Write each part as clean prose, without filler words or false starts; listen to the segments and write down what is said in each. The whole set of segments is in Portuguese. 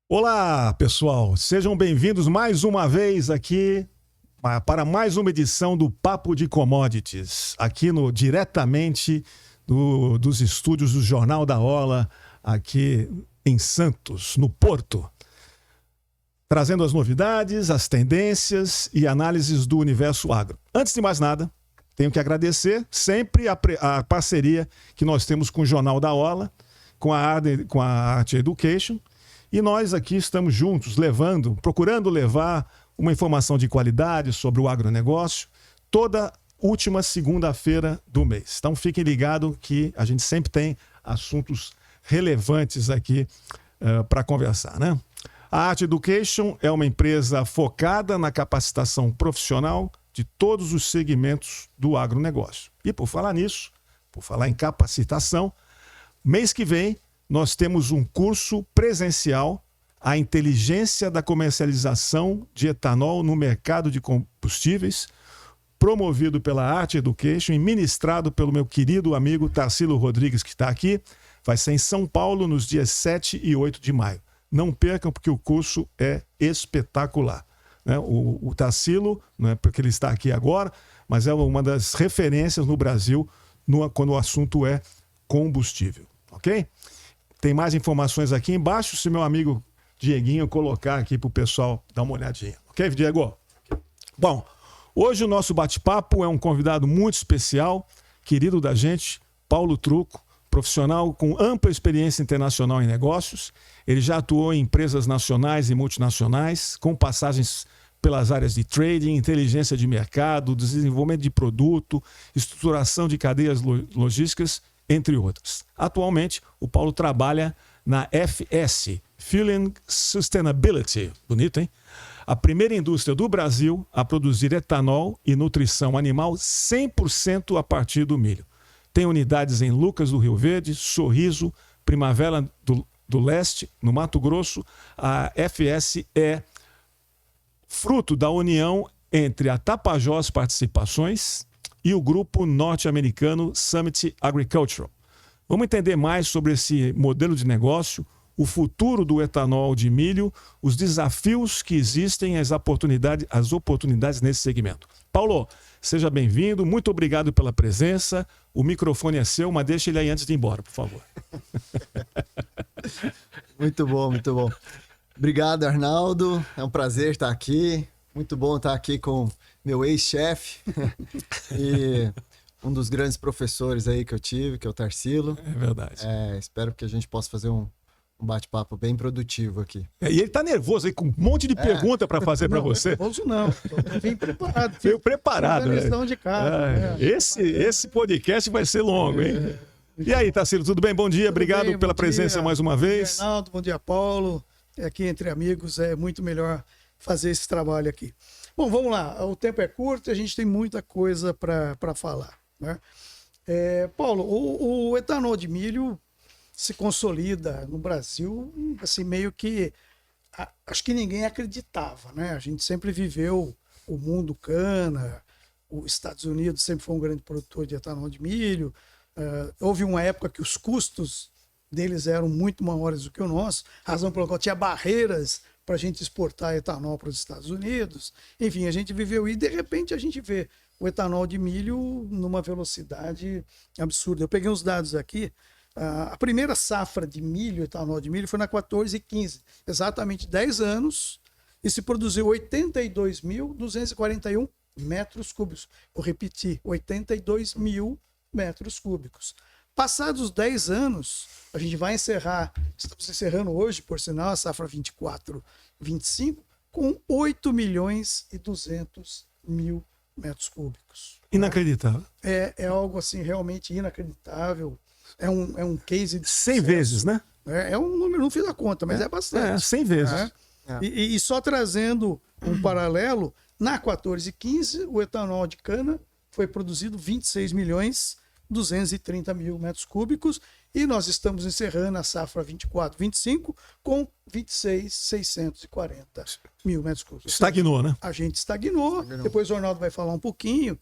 Olá, pessoal. Sejam bem-vindos mais uma vez aqui para mais uma edição do Papo de Commodities, aqui diretamente dos estúdios do Jornal da Ola, aqui em Santos, no Porto. Trazendo as novidades, as tendências e análises do universo agro. Antes de mais nada, tenho que agradecer sempre a parceria que nós temos com o Jornal da Ola, com a Art Education. E nós aqui estamos juntos, procurando levar uma informação de qualidade sobre o agronegócio toda última segunda-feira do mês. Então fiquem ligados que a gente sempre tem assuntos relevantes aqui para conversar, né? A Art Education é uma empresa focada na capacitação profissional de todos os segmentos do agronegócio. E por falar nisso, por falar em capacitação, mês que vem nós temos um curso presencial, a inteligência da comercialização de etanol no mercado de combustíveis, promovido pela Art Education e ministrado pelo meu querido amigo Tarsilo Rodrigues, que está aqui. Vai ser em São Paulo nos dias 7 e 8 de maio. Não percam, porque o curso é espetacular. O Tarsilo, não é porque ele está aqui agora, mas é uma das referências no Brasil quando o assunto é combustível. Ok? Tem mais informações aqui embaixo, se meu amigo Dieguinho colocar aqui para o pessoal dar uma olhadinha. Ok, Diego? Bom, hoje o nosso bate-papo é um convidado muito especial, querido da gente, Paulo Trucco, profissional com ampla experiência internacional em negócios. Ele já atuou em empresas nacionais e multinacionais, com passagens pelas áreas de trading, inteligência de mercado, desenvolvimento de produto, estruturação de cadeias logísticas, entre outras. Atualmente, o Paulo trabalha na FS, Fueling Sustainability, bonito, hein? A primeira indústria do Brasil a produzir etanol e nutrição animal 100% a partir do milho. Tem unidades em Lucas do Rio Verde, Sorriso, Primavera do Leste, no Mato Grosso. A FS é fruto da união entre a Tapajós Participações e o grupo norte-americano Summit Agricultural. Vamos entender mais sobre esse modelo de negócio, o futuro do etanol de milho, os desafios que existem, as oportunidades nesse segmento. Paulo, seja bem-vindo, muito obrigado pela presença. O microfone é seu, mas deixa ele aí antes de ir embora, por favor. Muito bom, muito bom. Obrigado, Arnaldo. É um prazer estar aqui. Muito bom estar aqui com meu ex-chefe e um dos grandes professores aí que eu tive, que é o Tarsilo. É verdade. Espero que a gente possa fazer um bate-papo bem produtivo aqui. E ele tá nervoso aí, com um monte de pergunta para fazer para você. Nervoso não, eu vim preparado. Veio preparado. Lição de casa. Esse podcast vai ser longo, hein? E aí, Tarsilo, tudo bem? Bom dia, obrigado pela presença mais uma vez. Bom dia, Arnaldo, bom dia, Paulo. Aqui entre amigos é muito melhor fazer esse trabalho aqui. Bom, vamos lá. O tempo é curto e a gente tem muita coisa para falar, né? Paulo, o etanol de milho se consolida no Brasil, assim, meio que acho que ninguém acreditava, né? A gente sempre viveu o mundo cana, os Estados Unidos sempre foi um grande produtor de etanol de milho. Houve uma época que os custos deles eram muito maiores do que o nosso, razão pela qual tinha barreiras para a gente exportar etanol para os Estados Unidos. Enfim, a gente viveu e de repente a gente vê o etanol de milho numa velocidade absurda. Eu peguei uns dados aqui. A primeira safra de milho, etanol de milho, foi na 14 e 15, exatamente 10 anos, e se produziu 82.241 metros cúbicos. Vou repetir, 82 mil metros cúbicos. Passados 10 anos, a gente vai estamos encerrando hoje, por sinal, a safra 24-25, com 8.200.000 metros cúbicos. Inacreditável. É algo assim realmente inacreditável. É um case de 100 vezes, né? É um número, não fiz a conta, mas é bastante. 100 vezes. E só trazendo um paralelo, na 14 e 15, o etanol de cana foi produzido 26.230.000 metros cúbicos e nós estamos encerrando a safra 24-25 com 26.640.000 metros cúbicos. Estagnou, né? A gente estagnou. Depois o Arnaldo vai falar um pouquinho,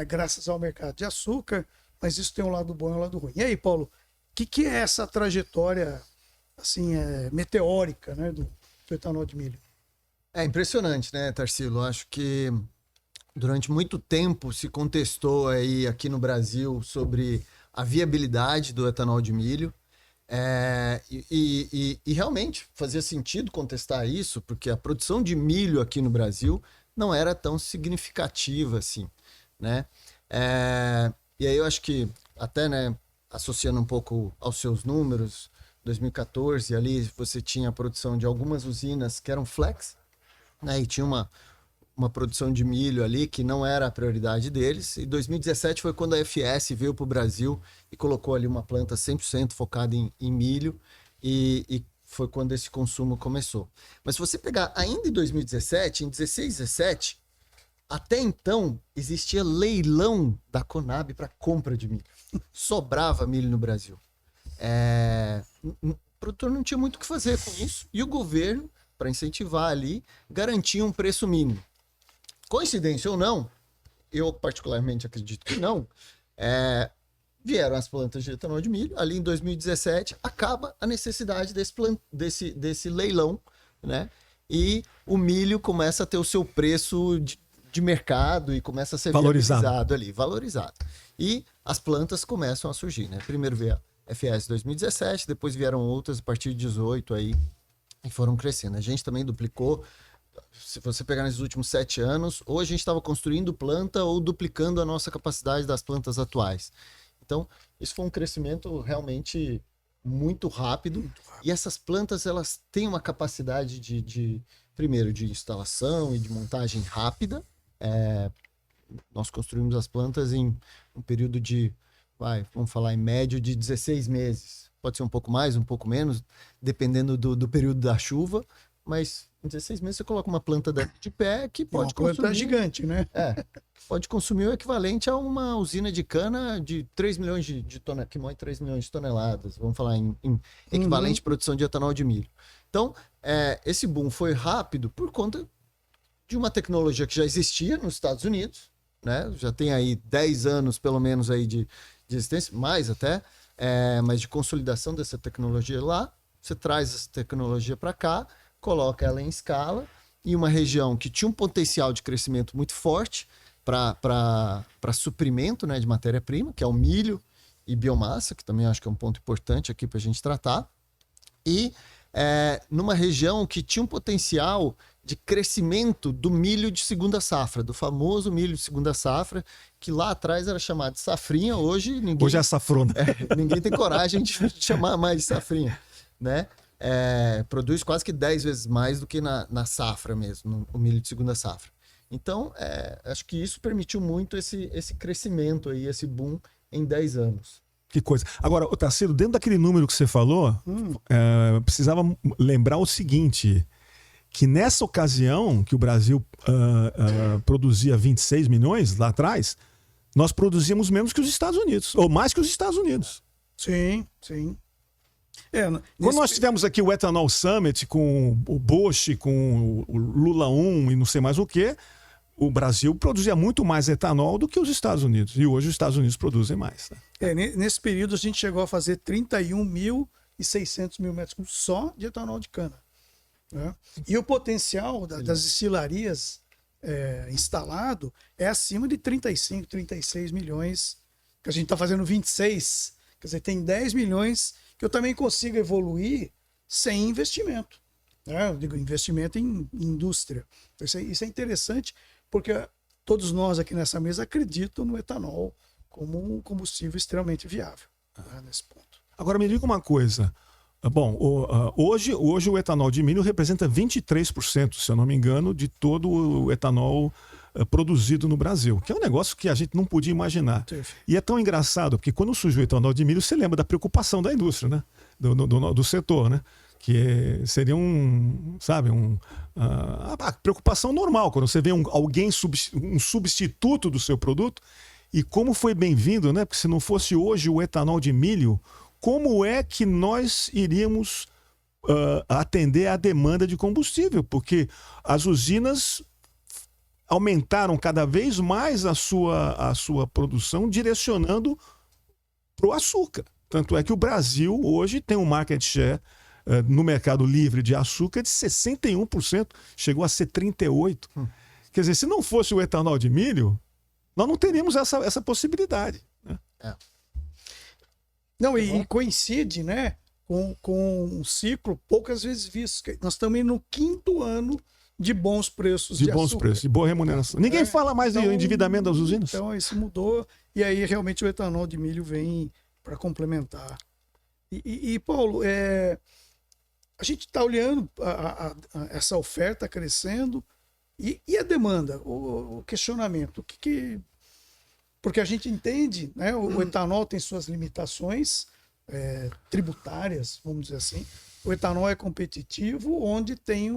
graças ao mercado de açúcar, mas isso tem um lado bom e um lado ruim. E aí, Paulo, o que é essa trajetória assim, meteórica, né, do etanol de milho. É impressionante, né, Tarsilo? Acho que durante muito tempo se contestou aí aqui no Brasil sobre a viabilidade do etanol de milho. E realmente fazia sentido contestar isso, porque a produção de milho aqui no Brasil não era tão significativa assim, né? E aí eu acho que até, né, associando um pouco aos seus números, 2014 ali você tinha a produção de algumas usinas que eram flex, né? E tinha uma produção de milho ali que não era a prioridade deles. E 2017 foi quando a FS veio para o Brasil e colocou ali uma planta 100% focada em milho e foi quando esse consumo começou. Mas se você pegar ainda em 2017, em 16, 17, até então existia leilão da Conab para compra de milho. Sobrava milho no Brasil. O produtor não tinha muito o que fazer com isso e o governo, para incentivar ali, garantia um preço mínimo. Coincidência ou não, eu particularmente acredito que não, vieram as plantas de etanol de milho, ali em 2017 acaba a necessidade desse leilão, né? E o milho começa a ter o seu preço de mercado e começa a ser valorizado ali, valorizado. E as plantas começam a surgir, né? Primeiro veio a FS 2017, depois vieram outras a partir de 18 aí e foram crescendo. A gente também duplicou. Se você pegar nesses últimos 7 anos, ou a gente estava construindo planta ou duplicando a nossa capacidade das plantas atuais. Então, isso foi um crescimento realmente muito rápido. E essas plantas, elas têm uma capacidade primeiro, de instalação e de montagem rápida. Nós construímos as plantas em um período vamos falar em médio de 16 meses. Pode ser um pouco mais, um pouco menos, dependendo do período da chuva, mas em 16 meses você coloca uma planta de pé que pode consumir... Uma planta gigante, né? Pode consumir o equivalente a uma usina de cana de 3 milhões de toneladas, que moe 3 milhões de toneladas, vamos falar em equivalente de produção de etanol de milho. Então, esse boom foi rápido por conta de uma tecnologia que já existia nos Estados Unidos, né? Já tem aí 10 anos, pelo menos, aí de existência, mais até, mas de consolidação dessa tecnologia lá. Você traz essa tecnologia para cá, coloca ela em escala, em uma região que tinha um potencial de crescimento muito forte para suprimento, né, de matéria-prima, que é o milho e biomassa, que também acho que é um ponto importante aqui para a gente tratar, e numa região que tinha um potencial de crescimento do milho de segunda safra, do famoso milho de segunda safra, que lá atrás era chamado de safrinha, hoje é safrona. Ninguém tem coragem de chamar mais de safrinha, né? Produz quase que 10 vezes mais do que na safra mesmo, o milho de segunda safra. Então, acho que isso permitiu muito esse crescimento aí, esse boom em 10 anos. Que coisa. Agora, Tarsilo, dentro daquele número que você falou, precisava lembrar o seguinte, que nessa ocasião que o Brasil produzia 26 milhões lá atrás, nós produzíamos menos que os Estados Unidos, ou mais que os Estados Unidos. Sim, sim. Quando nós tivemos aqui o Ethanol Summit com o Bosch, com o Lula 1 e não sei mais o que, o Brasil produzia muito mais etanol do que os Estados Unidos. E hoje os Estados Unidos produzem mais. Né? Nesse período a gente chegou a fazer 31.600 mil metros cúbicos só de etanol de cana. Né? E o potencial das destilarias instalado é acima de 35, 36 milhões, que a gente está fazendo 26. Quer dizer, tem 10 milhões que eu também consigo evoluir sem investimento. Né? Eu digo investimento em indústria. Isso é interessante, porque todos nós aqui nessa mesa acreditam no etanol como um combustível extremamente viável, né, nesse ponto. Agora me diga uma coisa. Bom, hoje o etanol de milho representa 23%, se eu não me engano, de todo o etanol produzido no Brasil, que é um negócio que a gente não podia imaginar. E é tão engraçado, porque quando surgiu o etanol de milho, você lembra da preocupação da indústria, né? Do setor, né? Que seria a preocupação normal, quando você vê um substituto do seu produto, e como foi bem-vindo, né? Porque se não fosse hoje o etanol de milho, como é que nós iríamos atender à demanda de combustível? Porque as usinas aumentaram cada vez mais a sua produção, direcionando para o açúcar. Tanto é que o Brasil hoje tem um market share no mercado livre de açúcar de 61%, chegou a ser 38%. Quer dizer, se não fosse o etanol de milho, nós não teríamos essa possibilidade. Né? Não, e coincide, né, com um ciclo poucas vezes visto. Nós estamos no 5º ano de bons preços de bons preços, de boa remuneração. Ninguém fala mais de endividamento das usinas. Então isso mudou, e aí realmente o etanol de milho vem para complementar. E Paulo, a gente está olhando essa oferta crescendo e a demanda, o questionamento. Porque a gente entende, né, o etanol tem suas limitações tributárias, vamos dizer assim. O etanol é competitivo onde tem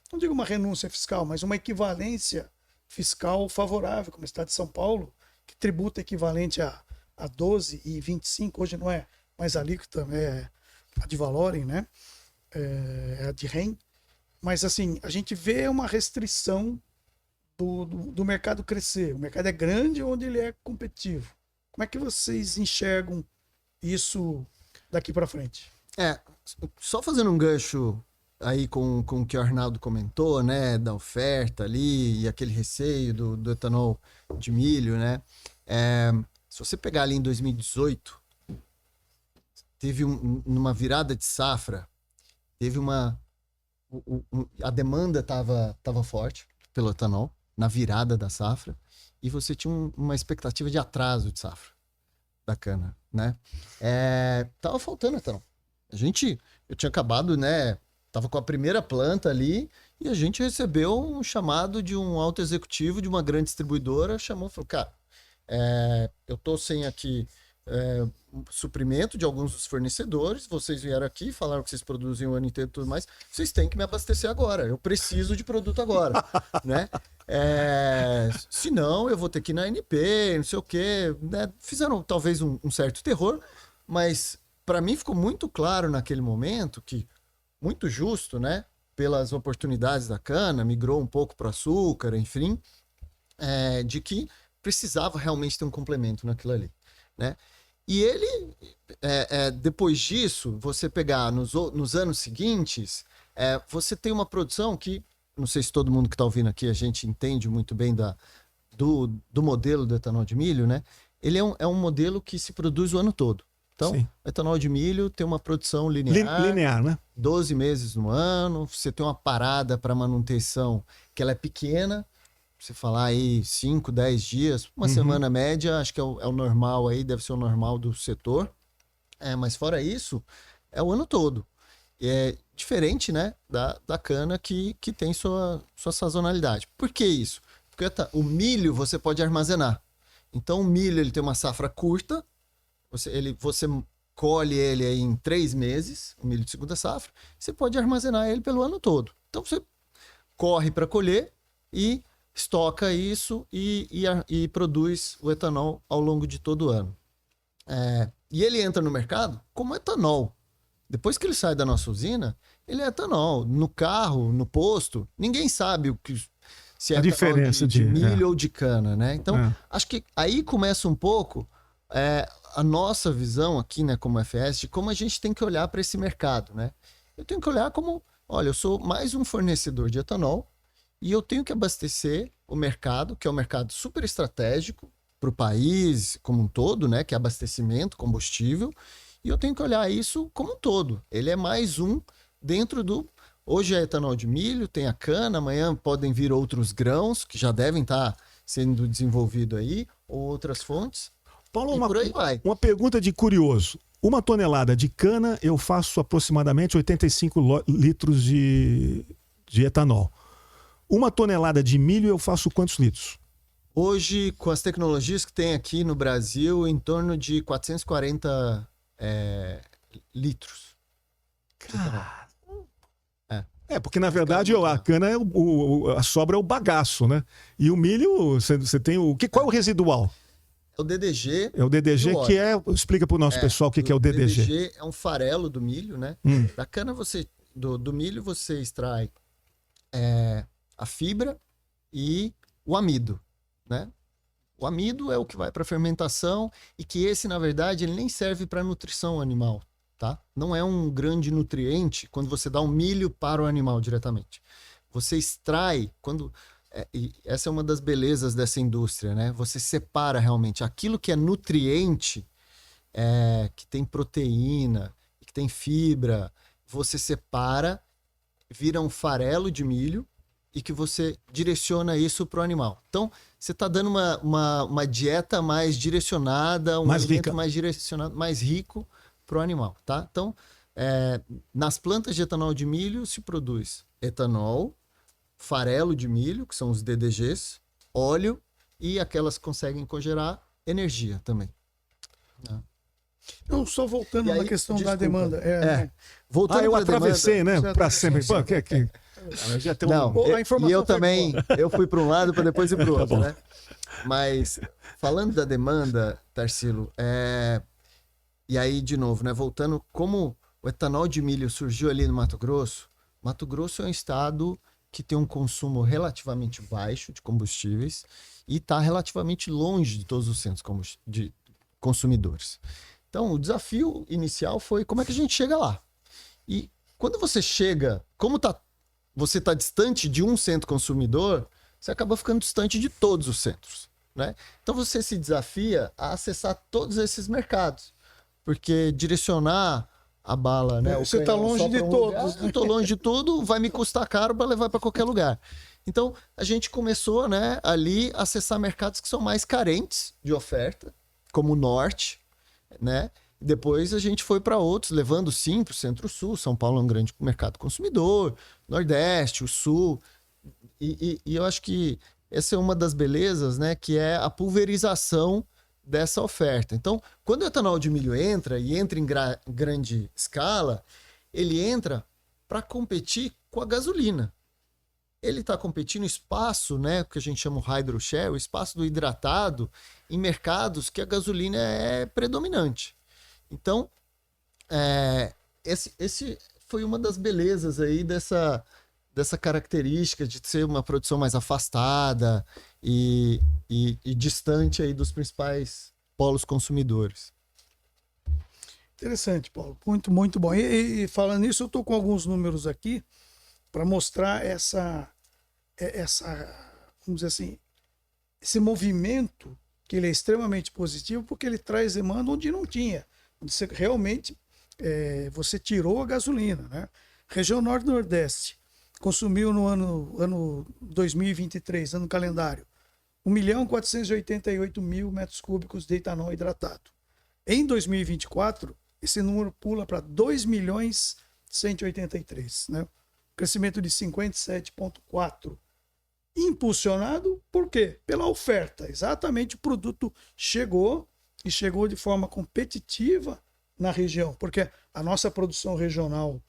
não digo uma renúncia fiscal, mas uma equivalência fiscal favorável, como o Estado de São Paulo, que tributa equivalente a 12,25, hoje não é mais alíquota, é a de valorem, né? É a de REN. Mas assim, a gente vê uma restrição do mercado crescer. O mercado é grande onde ele é competitivo. Como é que vocês enxergam isso daqui para frente? Só fazendo um gancho aí com o que o Arnaldo comentou, né, da oferta ali e aquele receio do etanol de milho, né? Se você pegar ali em 2018, teve numa virada de safra, teve a demanda estava forte pelo etanol na virada da safra e você tinha uma expectativa de atraso de safra da cana, né? Tava faltando etanol. Eu tinha acabado, né? Tava com a primeira planta ali e a gente recebeu um chamado de um alto executivo de uma grande distribuidora, chamou e falou, cara, eu tô sem aqui suprimento de alguns dos fornecedores, vocês vieram aqui, falaram que vocês produzem o ano inteiro e tudo mais, vocês têm que me abastecer agora, eu preciso de produto agora, né? Senão eu vou ter que ir na ANP, não sei o quê, né? Fizeram talvez um certo terror, mas para mim ficou muito claro naquele momento que, muito justo, né? Pelas oportunidades da cana, migrou um pouco para o açúcar, enfim, de que precisava realmente ter um complemento naquilo ali, né? E ele, depois disso, você pegar nos anos seguintes, você tem uma produção que, não sei se todo mundo que está ouvindo aqui, a gente entende muito bem do modelo do etanol de milho, né? Ele é um modelo que se produz o ano todo. Então, sim, o etanol de milho tem uma produção linear, né? 12 meses no ano, você tem uma parada para manutenção que ela é pequena, você falar aí 5, 10 dias, uma semana média, acho que é o normal aí, deve ser o normal do setor. Mas fora isso, é o ano todo. E é diferente, né, da cana que tem sua sazonalidade. Por que isso? Porque o milho você pode armazenar. Então o milho ele tem uma safra curta, você colhe ele aí em 3 meses, o milho de segunda safra, você pode armazenar ele pelo ano todo. Então você corre para colher e estoca isso e produz o etanol ao longo de todo o ano. E ele entra no mercado como etanol. Depois que ele sai da nossa usina, ele é etanol. No carro, no posto, ninguém sabe se é a diferença de milho ou de cana, né? Então, acho que aí começa um pouco a nossa visão aqui, né, como FS, de como a gente tem que olhar para esse mercado, né? Eu tenho que olhar como, olha, eu sou mais um fornecedor de etanol e eu tenho que abastecer o mercado, que é um mercado super estratégico para o país como um todo, né, que é abastecimento, combustível, e eu tenho que olhar isso como um todo. Ele é mais um dentro do... Hoje é etanol de milho, tem a cana, amanhã podem vir outros grãos que já devem estar sendo desenvolvidos aí, ou outras fontes. Paulo, uma pergunta de curioso. Uma tonelada de cana eu faço aproximadamente 85 litros de etanol. Uma tonelada de milho eu faço quantos litros? Hoje, com as tecnologias que tem aqui no Brasil, em torno de 440 litros. Cara... porque na verdade a cana, a sobra é o bagaço, né? E o milho, você tem o... Qual é o residual? É o DDG. É o DDG que é... Explica para o nosso pessoal o que é o DDG. O DDG é um farelo do milho, né? Da cana, do milho, você extrai a fibra e o amido, né? O amido é o que vai para fermentação e que esse, na verdade, ele nem serve para nutrição animal. tá? Não é um grande nutriente quando você dá o milho para o animal diretamente. Você extrai, e essa é uma das belezas dessa indústria, né? Você separa realmente aquilo que é nutriente, que tem proteína, que tem fibra, você separa, vira um farelo de milho e que você direciona isso para o animal. Então, você está dando uma dieta mais direcionada, Mais alimento rica. mais direcionado, mais rico para o animal, tá? Então, nas plantas de etanol de milho se produz etanol, farelo de milho, que são os DDGs, óleo e aquelas que conseguem cogerar energia também. Não, só voltando E aí, na questão da desculpa. demanda. Voltando eu pra atravessei, demanda, né? Pra sempre. Pô, eu já tenho Não, A informação e eu foi também, eu fui para um lado para depois ir para o outro, bom. né? Mas falando da demanda, Tarsilo, e aí de novo, né? Voltando, como o etanol de milho surgiu ali no Mato Grosso é um estado que tem um consumo relativamente baixo de combustíveis e está relativamente longe de todos os centros de consumidores. Então, o desafio inicial foi como é que a gente chega lá. E quando você chega, você está distante de um centro consumidor, você acaba ficando distante de todos os centros, né? Então você se desafia a acessar todos esses mercados, porque direcionar a bala, né? Você está longe de todos. Eu estou longe de tudo, vai me custar caro para levar para qualquer lugar. Então a gente começou, né, ali a acessar mercados que são mais carentes de oferta, como o norte, né? Depois a gente foi para outros, levando sim para o Centro-Sul. São Paulo é um grande mercado consumidor, Nordeste, o Sul. E eu acho que essa é uma das belezas, né? Que é a pulverização dessa oferta. Então, quando o etanol de milho entra, e entra em grande escala, ele entra para competir com a gasolina. Ele está competindo espaço, né, que a gente chama o hydroshare, o espaço do hidratado, em mercados que a gasolina é predominante. Então, esse foi uma das belezas aí dessa característica de ser uma produção mais afastada e distante aí dos principais polos consumidores. Interessante, Paulo. Muito, muito bom. E falando nisso, eu estou com alguns números aqui para mostrar vamos dizer assim, esse movimento que ele é extremamente positivo, porque ele traz demanda onde não tinha. Onde você realmente você tirou a gasolina, né? Região Norte e Nordeste consumiu no ano 2023, ano calendário, 1.488.000 metros cúbicos de etanol hidratado. Em 2024, esse número pula para 2.183.000, né? Crescimento de 57,4%. Impulsionado por quê? Pela oferta. Exatamente, o produto chegou e chegou de forma competitiva na região, porque a nossa produção regional,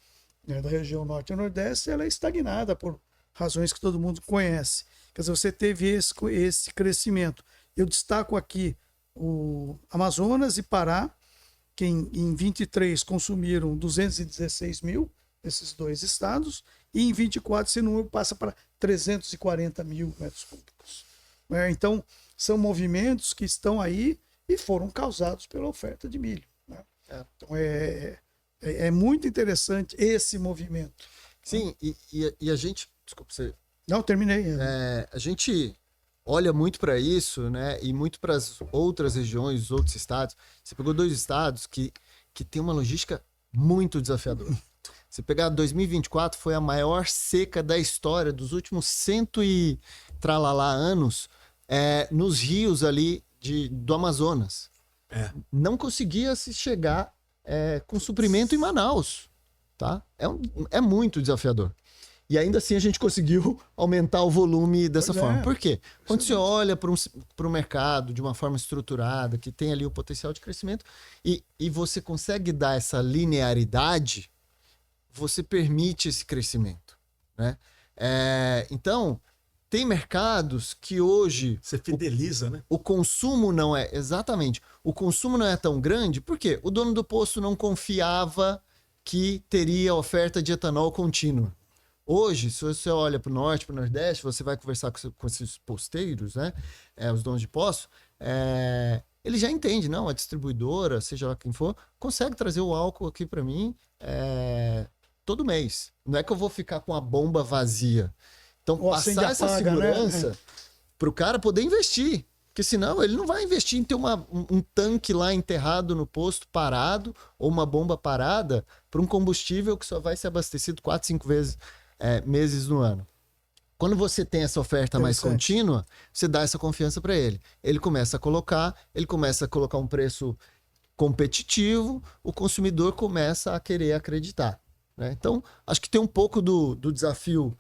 né, da região Norte e Nordeste, ela é estagnada por razões que todo mundo conhece. Quer dizer, você teve esse crescimento. Eu destaco aqui o Amazonas e Pará, que em 23 consumiram 216 mil, esses dois estados, e em 24 esse número passa para 340 mil metros cúbicos. Então, são movimentos que estão aí e foram causados pela oferta de milho, né? Então, é muito interessante esse movimento. Sim, e a gente... Desculpa, você... Não, terminei. A gente olha muito para isso, né? E muito para as outras regiões, os outros estados. Você pegou dois estados que tem uma logística muito desafiadora. Se pegar 2024, foi a maior seca da história dos últimos 100 e tralalá anos nos rios ali do Amazonas. Não conseguia se chegar com suprimento em Manaus, tá? É muito desafiador. E ainda assim a gente conseguiu aumentar o volume dessa forma. Por quê? Quando você olha para o mercado de uma forma estruturada, que tem ali o potencial de crescimento, e você consegue dar essa linearidade, você permite esse crescimento, né? Então, tem mercados que hoje... Você fideliza, né? O consumo não é... Exatamente. O consumo não é tão grande, porque o dono do posto não confiava que teria oferta de etanol contínua. Hoje, se você olha para o norte, para o nordeste, você vai conversar com esses posteiros, né? Os donos de posto, ele já entende, não, a distribuidora, seja lá quem for, consegue trazer o álcool aqui para mim todo mês. Não é que eu vou ficar com a bomba vazia. Então, Ou acende, passar essa apaga, segurança né? para o cara poder investir. Porque senão ele não vai investir em ter um tanque lá enterrado no posto parado ou uma bomba parada para um combustível que só vai ser abastecido 4, 5 meses no ano. Quando você tem essa oferta mais contínua, você dá essa confiança para ele. Ele começa a colocar um preço competitivo, o consumidor começa a querer acreditar, né? Então, acho que tem um pouco do desafio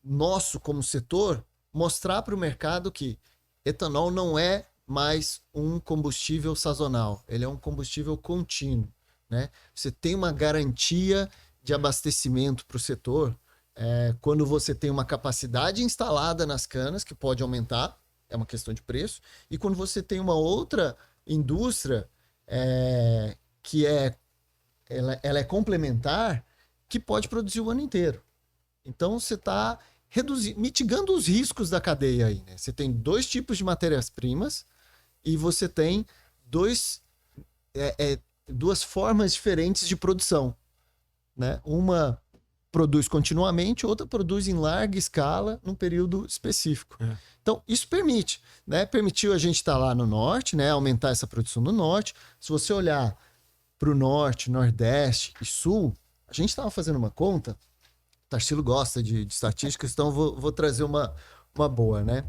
nosso como setor, mostrar para o mercado que etanol não é mais um combustível sazonal, ele é um combustível contínuo, né? Você tem uma garantia de abastecimento para o setor quando você tem uma capacidade instalada nas canas, que pode aumentar, é uma questão de preço, e quando você tem uma outra indústria que ela é complementar, que pode produzir o ano inteiro. Então você está mitigando os riscos da cadeia aí, né? Você tem 2 tipos de matérias-primas e você tem duas formas diferentes de produção, né? Uma produz continuamente, outra produz em larga escala num período específico. Então, isso permite, né? Permitiu a gente estar lá no norte, né? Aumentar essa produção no norte. Se você olhar para o norte, nordeste e sul, a gente estava fazendo uma conta, Tarsilo gosta de estatísticas, então vou trazer uma boa, né?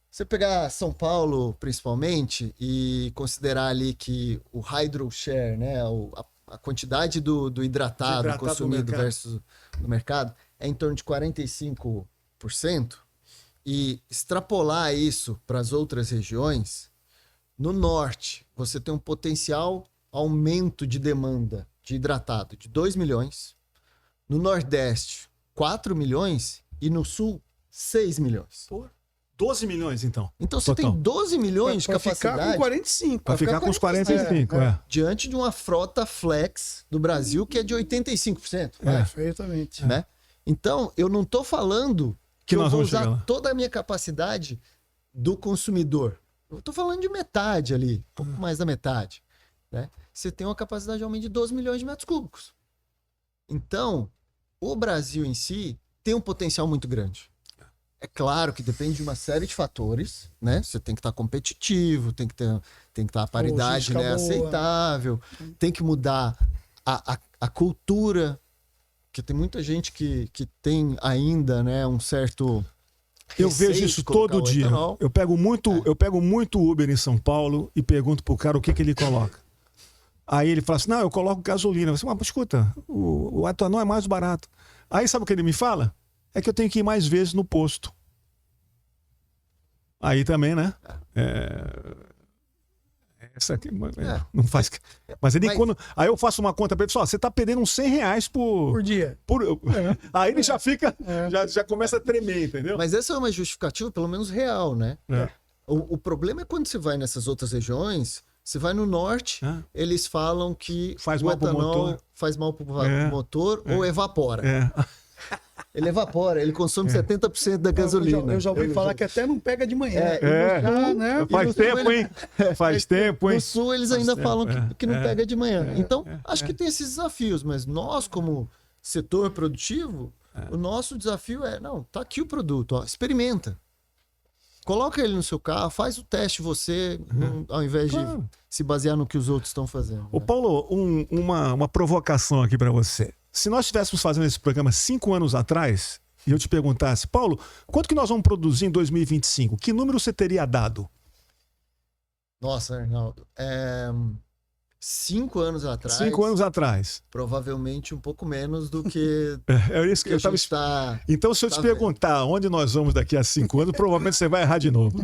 Você pegar São Paulo, principalmente, e considerar ali que o hydro share, né? A quantidade do hidratado consumido versus no mercado é em torno de 45%, e extrapolar isso para as outras regiões, no norte você tem um potencial aumento de demanda de hidratado de 2 milhões, no nordeste 4 milhões e no sul 6 milhões. Pô, 12 milhões, então. Então você tem 12 milhões de capacidade. Ficar com 45. Para ficar com os 45, diante de uma frota flex do Brasil que é de 85%. Perfeitamente. Né? Então, eu não estou falando que nós vamos usar toda a minha capacidade do consumidor. Eu estou falando de metade ali, um pouco mais da metade. Né? Você tem uma capacidade de aumento de 12 milhões de metros cúbicos. Então, o Brasil em si tem um potencial muito grande. É claro que depende de uma série de fatores, né? Você tem que estar competitivo, tem que estar a paridade, né, aceitável, tem que mudar a cultura, porque tem muita gente que tem ainda, né, um certo... Eu vejo isso todo dia. Eu pego muito Uber em São Paulo e pergunto pro cara o que ele coloca. Aí ele fala assim, não, eu coloco gasolina. Eu falo, mas escuta, o etanol é mais barato. Aí sabe o que ele me fala? É que eu tenho que ir mais vezes no posto. Aí também, né? Essa aqui, não faz. Mas ele quando. Aí eu faço uma conta para ele, você tá perdendo uns R$100 por dia. Aí ele já fica. Já começa a tremer, entendeu? Mas essa é uma justificativa, pelo menos real, né? O problema é quando você vai nessas outras regiões. Você vai no norte, eles falam que faz mal pro motor, faz mal pro motor ou evapora. Ele evapora, ele consome 70% da gasolina. Eu já ouvi falar que até não pega de manhã. Né? Faz tempo, hein? Faz tempo, hein? No sul eles ainda falam que não pega de manhã. Então, acho que tem esses desafios, mas nós, como setor produtivo, o nosso desafio tá aqui o produto, experimenta. Coloca ele no seu carro, faz o teste você, ao invés de se basear no que os outros estão fazendo. Ô, Paulo, uma provocação aqui para você. Se nós estivéssemos fazendo esse programa 5 anos atrás, e eu te perguntasse, Paulo, quanto que nós vamos produzir em 2025? Que número você teria dado? Nossa, Arnaldo. 5 anos atrás. 5 anos atrás. Provavelmente um pouco menos do que. É isso que eu estava. Então, se eu te perguntar onde nós vamos daqui a 5 anos, provavelmente você vai errar de novo.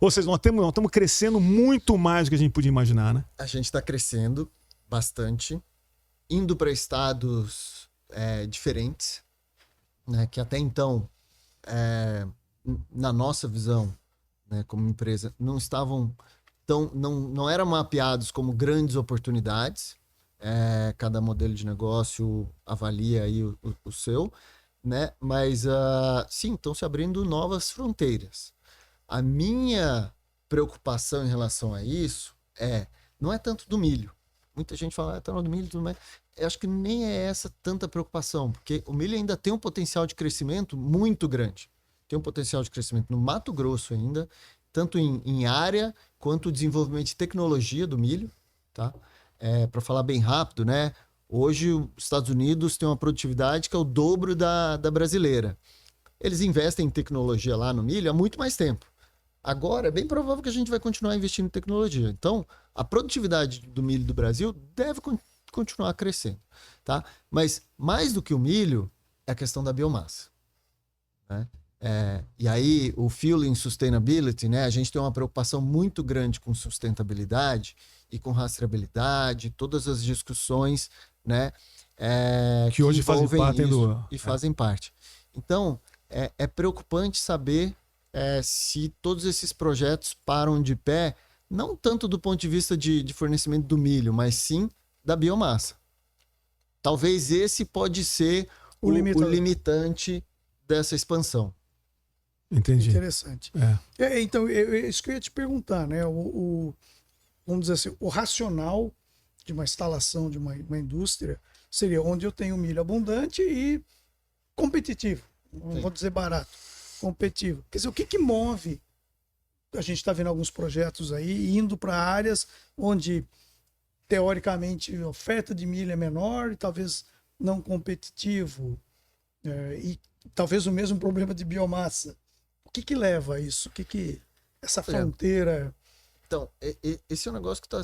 Ou seja, nós estamos crescendo muito mais do que a gente podia imaginar, né? A gente está crescendo bastante, indo para estados diferentes, né? Que até então, na nossa visão, né, como empresa, não estavam. Então, não eram mapeados como grandes oportunidades. Cada modelo de negócio avalia aí o seu, né? Mas, sim, estão se abrindo novas fronteiras. A minha preocupação em relação a isso não é tanto do milho. Muita gente fala, etanol do milho e tudo mais. Eu acho que nem é essa tanta preocupação, porque o milho ainda tem um potencial de crescimento muito grande. Tem um potencial de crescimento no Mato Grosso ainda, tanto em área quanto desenvolvimento de tecnologia do milho, tá? Para falar bem rápido, né? Hoje os Estados Unidos têm uma produtividade que é o dobro da brasileira. Eles investem em tecnologia lá no milho há muito mais tempo. Agora é bem provável que a gente vai continuar investindo em tecnologia. Então, a produtividade do milho do Brasil deve continuar crescendo, tá? Mas mais do que o milho é a questão da biomassa, né? E aí o Fueling Sustainability, né? A gente tem uma preocupação muito grande com sustentabilidade e com rastreabilidade, todas as discussões, né? Que hoje fazem parte fazem parte. Então, é preocupante saber se todos esses projetos param de pé, não tanto do ponto de vista de fornecimento do milho, mas sim da biomassa. Talvez esse pode ser o limitante dessa expansão. Entendi. Interessante. Então, isso que eu ia te perguntar, né? Vamos dizer assim, o racional de uma instalação de uma indústria seria onde eu tenho milho abundante e competitivo. Não vou dizer barato, competitivo. Quer dizer, o que move? A gente está vendo alguns projetos aí indo para áreas onde, teoricamente, a oferta de milho é menor e talvez não competitivo. E talvez o mesmo problema de biomassa. O que leva a isso? Essa fronteira... Então, esse é um negócio que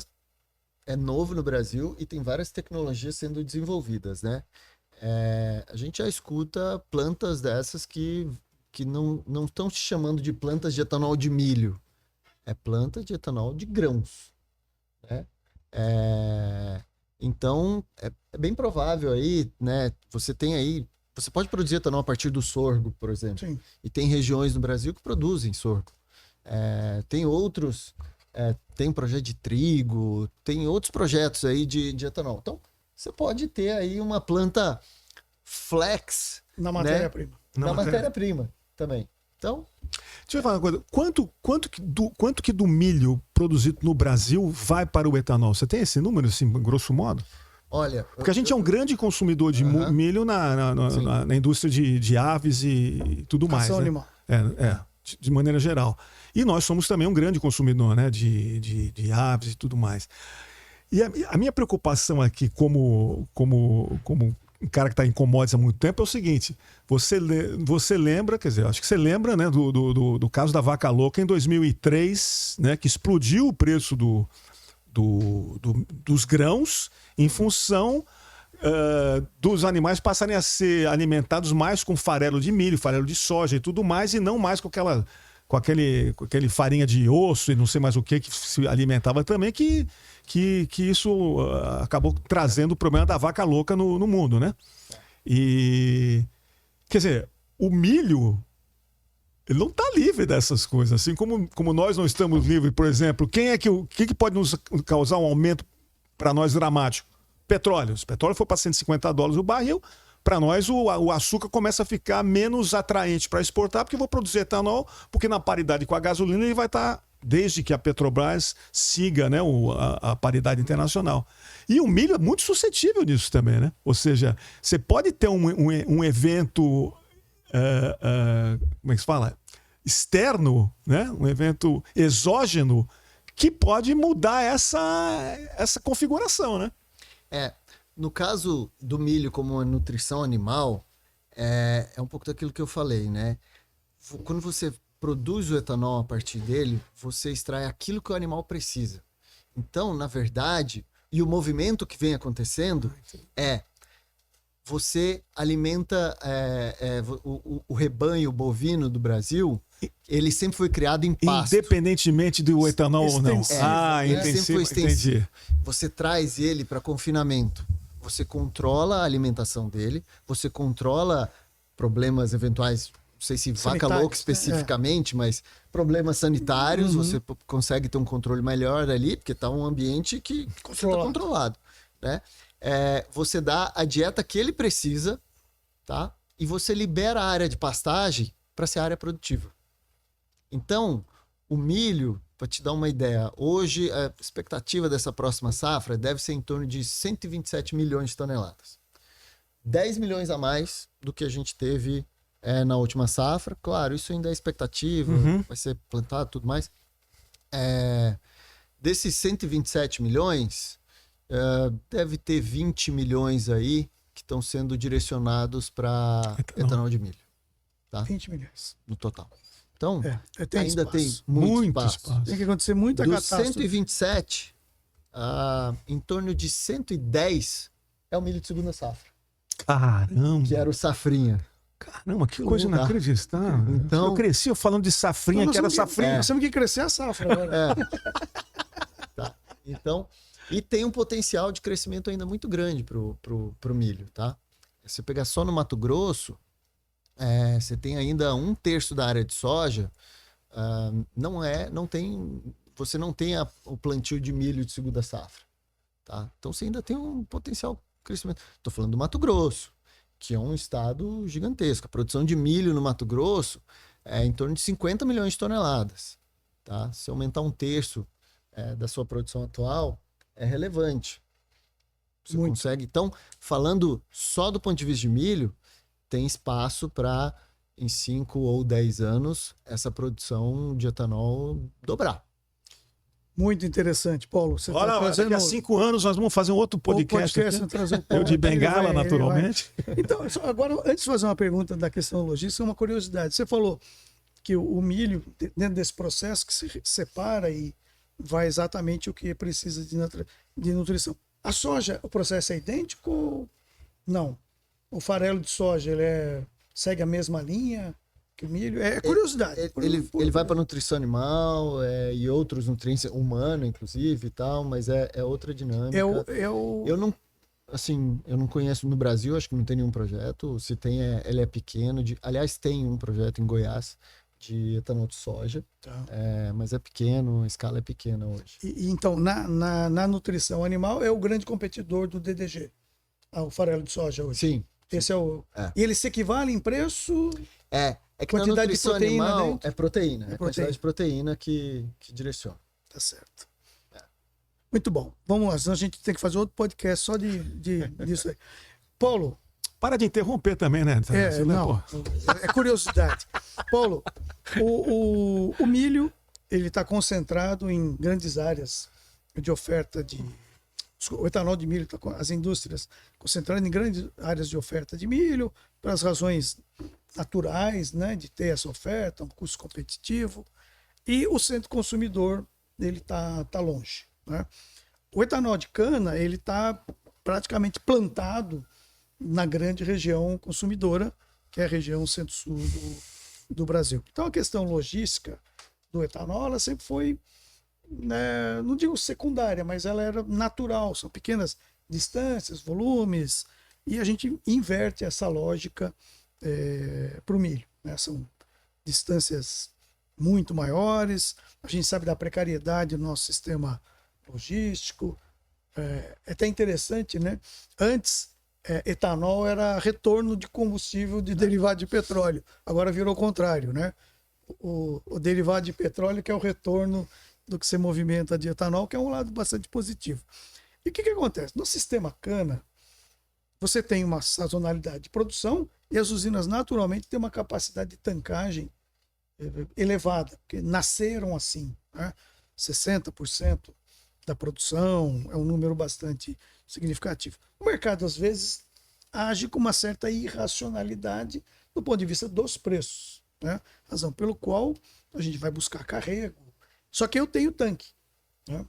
é novo no Brasil e tem várias tecnologias sendo desenvolvidas, né? A gente já escuta plantas dessas que não estão se chamando de plantas de etanol de milho. É planta de etanol de grãos, né? Então, é bem provável aí, né? Você pode produzir etanol a partir do sorgo, por exemplo. Sim. E tem regiões no Brasil que produzem sorgo. Tem outros... tem um projeto de trigo, tem outros projetos aí de etanol. Então, você pode ter aí uma planta flex... Na matéria-prima. Na matéria-prima também. Então... Deixa eu falar uma coisa. Quanto que do milho produzido no Brasil vai para o etanol? Você tem esse número, assim, grosso modo? Olha... Porque a gente é um grande consumidor de milho na indústria de aves e tudo mais. Ração né? animal. De maneira geral. E nós somos também um grande consumidor, né, de aves e tudo mais. E a minha preocupação aqui como um cara que está em commodities há muito tempo é o seguinte: você lembra, quer dizer, acho que você lembra, né, do caso da vaca louca em 2003, né, que explodiu o preço dos grãos em função dos animais passarem a ser alimentados mais com farelo de milho, farelo de soja e tudo mais, e não mais com aquele farinha de osso e não sei mais o que se alimentava também, que isso acabou trazendo o problema da vaca louca no mundo, né? E, quer dizer, o milho, ele não está livre dessas coisas, assim como nós não estamos livres. Por exemplo, o que pode nos causar um aumento para nós dramático? Petróleo. Se o petróleo for para $150 o barril, para nós o açúcar começa a ficar menos atraente para exportar, porque eu vou produzir etanol, porque na paridade com a gasolina ele vai estar, desde que a Petrobras siga, né, a paridade internacional. E o milho é muito suscetível nisso também, né? Ou seja, você pode ter um evento, como é que se fala? Externo, né? Um evento exógeno que pode mudar essa configuração, né? No caso do milho como uma nutrição animal, é um pouco daquilo que eu falei, né? Quando você produz o etanol a partir dele, você extrai aquilo que o animal precisa. Então, na verdade, e o movimento que vem acontecendo você alimenta o rebanho bovino do Brasil, ele sempre foi criado em pasto. Independentemente do etanol ou não. Intensivo. Entendi. Você traz ele para confinamento. Você controla a alimentação dele, você controla problemas eventuais, não sei se vaca louca especificamente, mas problemas sanitários, você consegue ter um controle melhor ali, porque está um ambiente que está controlado, né? Você dá a dieta que ele precisa, tá? E você libera a área de pastagem para ser área produtiva. Então, o milho para te dar uma ideia, hoje a expectativa dessa próxima safra deve ser em torno de 127 milhões de toneladas. 10 milhões a mais do que a gente teve na última safra. Claro, isso ainda é expectativa, vai ser plantado e tudo mais. Desses 127 milhões, deve ter 20 milhões aí que estão sendo direcionados para etanol de milho. Tá? 20 milhões. No total. Então, tem ainda espaço. tem muito espaço. Tem que acontecer muita Dos catástrofe. 127, em torno de 110 é o milho de segunda safra. Caramba! Que era o safrinha. Caramba, que coisa louco. inacreditável. Então, eu cresci falando de safrinha, Então, que era safrinha. Nós temos que crescer a safra agora. Tá. Então, e tem um potencial de crescimento ainda muito grande pro milho, tá? Se você pegar só no Mato Grosso, você tem ainda 1/3 da área de soja, você não tem o plantio de milho de segunda safra, tá? Então você ainda tem um potencial crescimento. Estou falando do Mato Grosso, que é um estado gigantesco. A produção de milho no Mato Grosso é em torno de 50 milhões de toneladas, tá? Se aumentar 1/3 da sua produção atual, é relevante. Você consegue. Então, falando só do ponto de vista de milho, tem espaço para, em 5 ou 10 anos, essa produção de etanol dobrar. Muito interessante, Paulo. Você Olha, daqui a 5 anos nós vamos fazer um outro podcast. Eu de bengala, naturalmente. Então, agora, antes de fazer uma pergunta da questão logística, uma curiosidade. Você falou que o milho, dentro desse processo, que se separa e vai exatamente o que precisa de nutrição. A soja, o processo é idêntico ou não? O farelo de soja, segue a mesma linha que o milho? É curiosidade. Ele vai para nutrição animal e outros nutrientes, humano, inclusive, e tal, mas é outra dinâmica. Eu não conheço no Brasil, acho que não tem nenhum projeto. Se tem, ele é pequeno. Aliás, tem um projeto em Goiás de etanol de soja, mas é pequeno, a escala é pequena hoje. Então, na nutrição animal, é o grande competidor do DDG, o farelo de soja hoje. Sim. Esse é o... E ele se equivale em preço? É que quantidade na nutrição de proteína animal dentro? é proteína. É a quantidade de proteína que direciona. Tá certo. Muito bom. Vamos lá, senão a gente tem que fazer outro podcast só disso aí. Paulo. Para de interromper também, né? Não, é curiosidade. Paulo, o milho, ele está concentrado em grandes áreas de oferta de... O etanol de milho, as indústrias concentradas em grandes áreas de oferta de milho, pelas razões naturais, né, de ter essa oferta, um custo competitivo, e o centro consumidor, ele tá longe, né? O etanol de cana, ele está praticamente plantado na grande região consumidora, que é a região centro-sul do Brasil. Então a questão logística do etanol, ela sempre foi, né, não digo secundária, mas ela era natural, são pequenas distâncias, volumes, e a gente inverte essa lógica para o milho, né? São distâncias muito maiores, a gente sabe da precariedade do nosso sistema logístico. É até interessante, né? Antes, etanol era retorno de combustível de derivado de petróleo, agora virou o contrário, né? O derivado de petróleo que é o retorno do que se movimenta de etanol, que é um lado bastante positivo. E o que acontece? No sistema cana, você tem uma sazonalidade de produção e as usinas naturalmente têm uma capacidade de tancagem elevada, porque nasceram assim, né? 60% da produção é um número bastante significativo. O mercado, às vezes, age com uma certa irracionalidade do ponto de vista dos preços, né? Razão pelo qual a gente vai buscar carrego. Só que eu tenho tanque, né?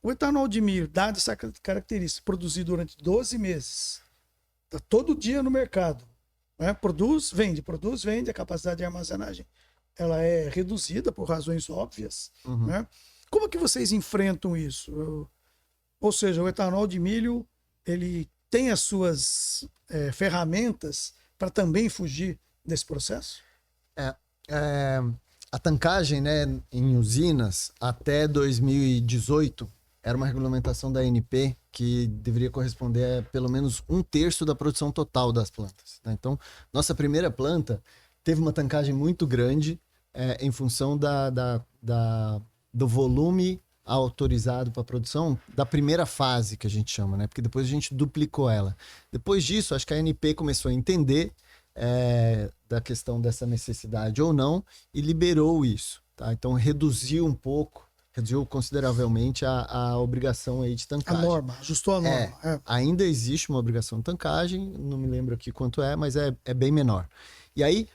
O etanol de milho, dada essa característica, produzido durante 12 meses, está todo dia no mercado, né? Produz, vende, a capacidade de armazenagem ela é reduzida por razões óbvias, né? Como que vocês enfrentam isso? Ou seja, o etanol de milho, ele tem as suas ferramentas para também fugir desse processo? A tancagem, né, em usinas até 2018 era uma regulamentação da ANP que deveria corresponder a pelo menos 1/3 da produção total das plantas, né? Então, nossa primeira planta teve uma tancagem muito grande em função do volume autorizado para produção da primeira fase, que a gente chama, né? Porque depois a gente duplicou ela. Depois disso, acho que a ANP começou a entender da questão dessa necessidade ou não e liberou isso, tá? Então reduziu consideravelmente a obrigação aí de tancagem. A norma, ajustou a norma. Ainda existe uma obrigação de tancagem, não me lembro aqui quanto mas é bem menor. E aí,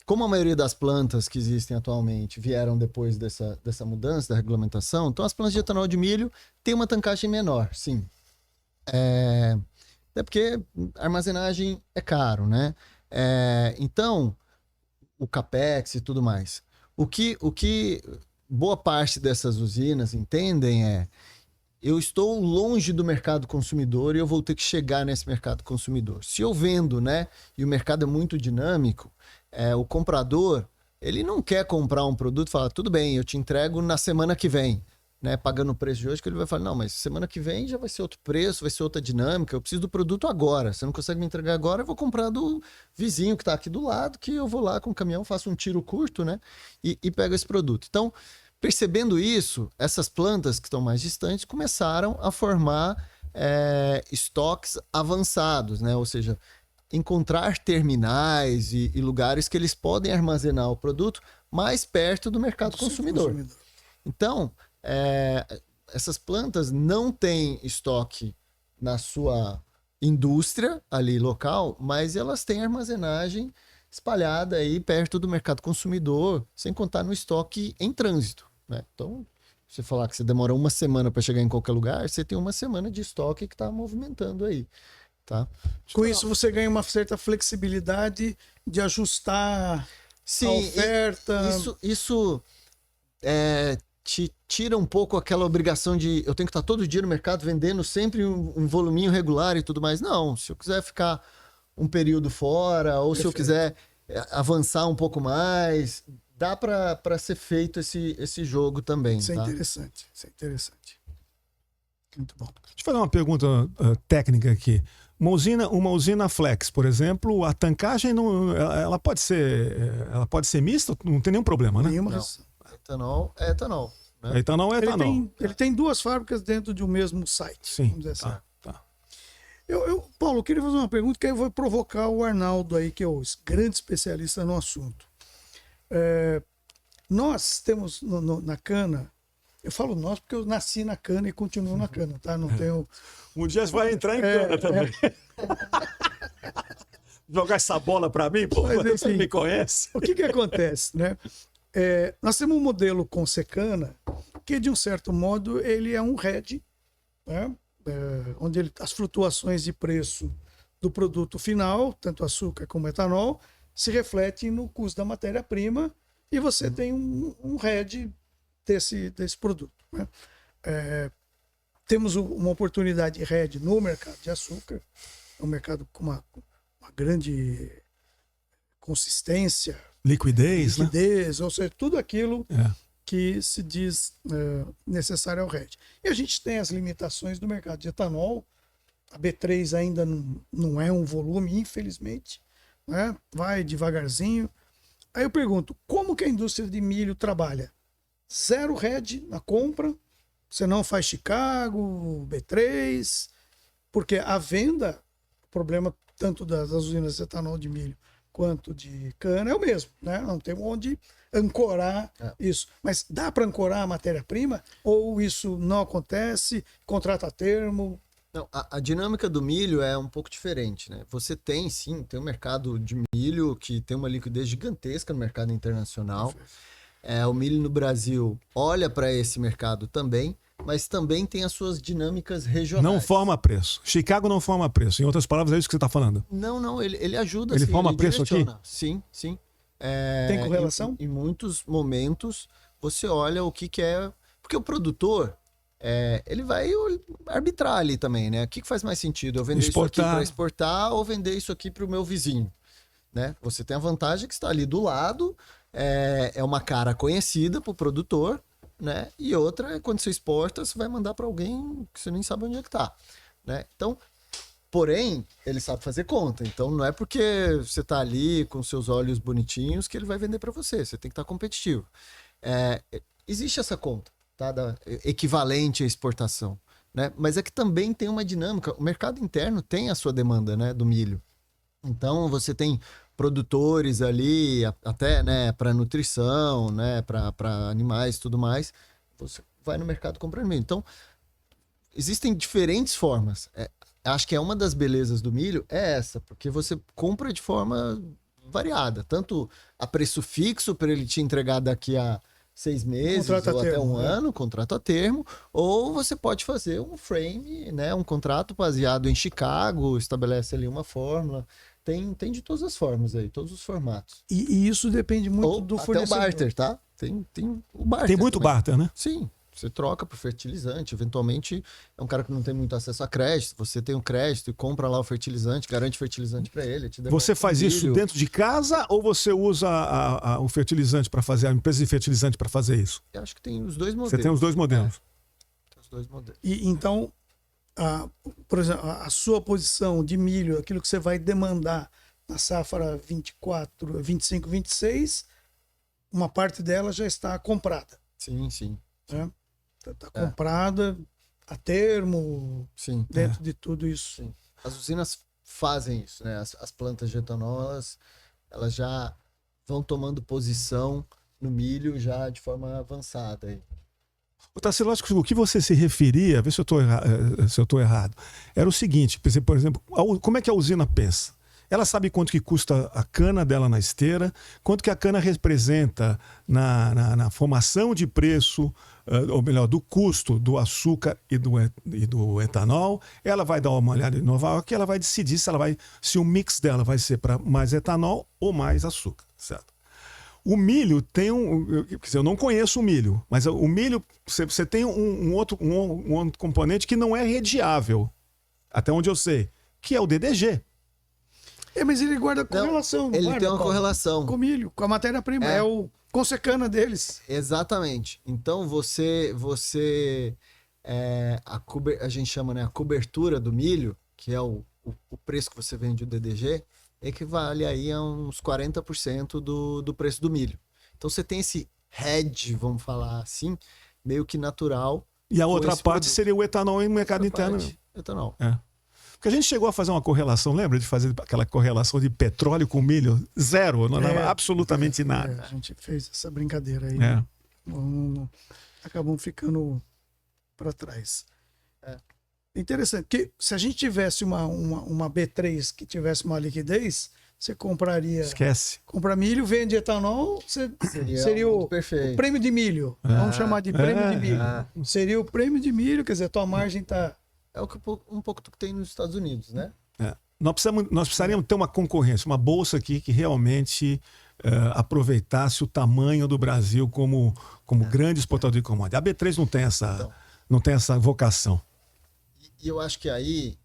como a maioria das plantas que existem atualmente vieram depois dessa mudança da regulamentação, então as plantas de etanol de milho têm uma tancagem menor, sim. Até porque a armazenagem é caro, né? Então, o capex e tudo mais. O que boa parte dessas usinas entendem eu estou longe do mercado consumidor e eu vou ter que chegar nesse mercado consumidor. Se eu vendo, né, e o mercado é muito dinâmico, o comprador, ele não quer comprar um produto e falar, tudo bem, eu te entrego na semana que vem, né, pagando o preço de hoje, que ele vai falar, não, mas semana que vem já vai ser outro preço, vai ser outra dinâmica, eu preciso do produto agora, você não consegue me entregar agora, eu vou comprar do vizinho que está aqui do lado, que eu vou lá com o caminhão, faço um tiro curto, né, e pego esse produto. Então, percebendo isso, essas plantas que estão mais distantes começaram a formar estoques avançados, né, ou seja, encontrar terminais e lugares que eles podem armazenar o produto mais perto do mercado consumidor. Então, essas plantas não têm estoque na sua indústria ali local, mas elas têm armazenagem espalhada aí perto do mercado consumidor, sem contar no estoque em trânsito, né? Então, você falar que você demora uma semana para chegar em qualquer lugar, você tem uma semana de estoque que está movimentando aí. Tá? Com isso você ganha uma certa flexibilidade de ajustar a oferta. Isso te tira um pouco aquela obrigação de eu tenho que estar todo dia no mercado vendendo sempre um voluminho regular e tudo mais. Não, se eu quiser ficar um período fora ou se eu quiser avançar um pouco mais, dá para ser feito esse jogo também. Isso é tá? interessante, isso é interessante. Muito bom. Deixa eu fazer uma pergunta técnica aqui. Uma usina flex, por exemplo, a tancagem ela pode ser mista, não tem nenhum problema, né? Nenhuma Não. razão. Etanol é etanol. Né? Etanol é etanol. Ele tem duas fábricas dentro de um mesmo site. Sim. Vamos dizer assim. Tá. Paulo, eu queria fazer uma pergunta que aí eu vou provocar o Arnaldo aí, que é o grande especialista no assunto. Nós temos na cana, eu falo nós porque eu nasci na cana e continuo na cana, tá? Não tenho... Um dia você vai entrar em cana também. Jogar essa bola para mim, pô, Mas, você enfim, me conhece. O que acontece, né? Nós temos um modelo com secana que, de um certo modo, ele é um hedge, né? Onde as flutuações de preço do produto final, tanto açúcar como etanol, se refletem no custo da matéria-prima e você tem um hedge desse produto. Né? Temos uma oportunidade de hedge no mercado de açúcar, é um mercado com uma grande consistência, Liquidez, né? ou seja, tudo aquilo que se diz necessário ao hedge. E a gente tem as limitações do mercado de etanol, a B3 ainda não é um volume, infelizmente, né? Vai devagarzinho. Aí eu pergunto, como que a indústria de milho trabalha? Zero hedge na compra, você não faz Chicago, B3, porque a venda, o problema tanto das usinas de etanol de milho quanto de cana é o mesmo, né? Não tem onde ancorar isso. Mas dá para ancorar a matéria-prima? Ou isso não acontece? Contrato a termo? Não, a dinâmica do milho é um pouco diferente, né? Você tem um mercado de milho que tem uma liquidez gigantesca no mercado internacional. O milho no Brasil olha para esse mercado também, mas também tem as suas dinâmicas regionais. Não forma preço. Chicago não forma preço. Em outras palavras, é isso que você está falando. Não, ele ajuda. Ele forma preço direciona. aqui? Sim. Tem correlação? Em muitos momentos, você olha o que é... Porque o produtor, ele vai arbitrar ali também, né? O que faz mais sentido? Eu vender isso aqui para exportar ou vender isso aqui para o meu vizinho? Né? Você tem a vantagem que está ali do lado, é uma cara conhecida para o produtor, né? E outra é quando você exporta, você vai mandar para alguém que você nem sabe onde é que tá, né? Então, porém, ele sabe fazer conta. Então, não é porque você tá ali com seus olhos bonitinhos que ele vai vender para você. Você tem que estar competitivo. Existe essa conta, equivalente à exportação, né? Mas é que também tem uma dinâmica. O mercado interno tem a sua demanda, né, do milho. Então, você tem produtores ali, até, né, para nutrição, né, para animais e tudo mais. Você vai no mercado comprando milho. Então, existem diferentes formas. Acho que uma das belezas do milho é essa, porque você compra de forma variada. Tanto a preço fixo, para ele te entregar daqui a 6 meses Contrato a ou até termo, um ano, contrato a termo, ou você pode fazer um frame, né, um contrato baseado em Chicago, estabelece ali uma fórmula. Tem de todas as formas aí, todos os formatos. E isso depende muito Ou do até fornecedor. o barter, tá? Tem o barter. Tem muito também. barter, né? Sim, você troca por fertilizante. Eventualmente, é um cara que não tem muito acesso a crédito. Você tem um crédito e compra lá o fertilizante, garante fertilizante para ele. Te devolve Você faz milho. isso dentro de casa ou você usa o fertilizante para fazer, a empresa de fertilizante para fazer isso? Eu acho que tem os dois modelos. Você tem os dois modelos. Tem os dois modelos. E então, por exemplo, a sua posição de milho, aquilo que você vai demandar na safra 24, 25, 26, uma parte dela já está comprada. Sim, sim. Né? Está comprada a termo, Sim. dentro de tudo isso. Sim. As usinas fazem isso, né? As plantas de etanol, elas já vão tomando posição no milho já de forma avançada. Aí. Tarsila, acho que o que você se referia, vê se eu estou errado, era o seguinte, por exemplo, como é que a usina pensa? Ela sabe quanto que custa a cana dela na esteira, quanto que a cana representa na formação de preço, ou melhor, do custo do açúcar e do etanol. Ela vai dar uma olhada de novo aqui, ela vai decidir se o mix dela vai ser para mais etanol ou mais açúcar, certo? O milho tem quer dizer, eu não conheço o milho, mas o milho, você tem um outro componente que não é rediável, até onde eu sei, que é o DDG. Mas ele guarda correlação. Ele tem uma correlação. Com o milho, com a matéria-prima. É o consecana deles. Exatamente. Então, a gente chama, né, a cobertura do milho, que é o preço que você vende o DDG, equivale aí a uns 40% do preço do milho. Então, você tem esse hedge, vamos falar assim, meio que natural. E a outra parte seria o etanol no mercado interno. Etanol. Porque a gente chegou a fazer uma correlação, lembra de fazer aquela correlação de petróleo com milho? Zero, não dava absolutamente nada. A gente fez essa brincadeira aí. Acabamos ficando para trás. Interessante, porque se a gente tivesse uma B3 que tivesse uma liquidez, você compraria... Esquece. Compra milho, vende etanol, seria o prêmio de milho. Vamos chamar de prêmio de milho. Seria o prêmio de milho, quer dizer, a tua margem está... É um pouco do que tem nos Estados Unidos, né? Nós precisaríamos ter uma concorrência, uma bolsa aqui que realmente aproveitasse o tamanho do Brasil como grande exportador de commodity. A B3 não tem essa vocação. E eu acho que aí,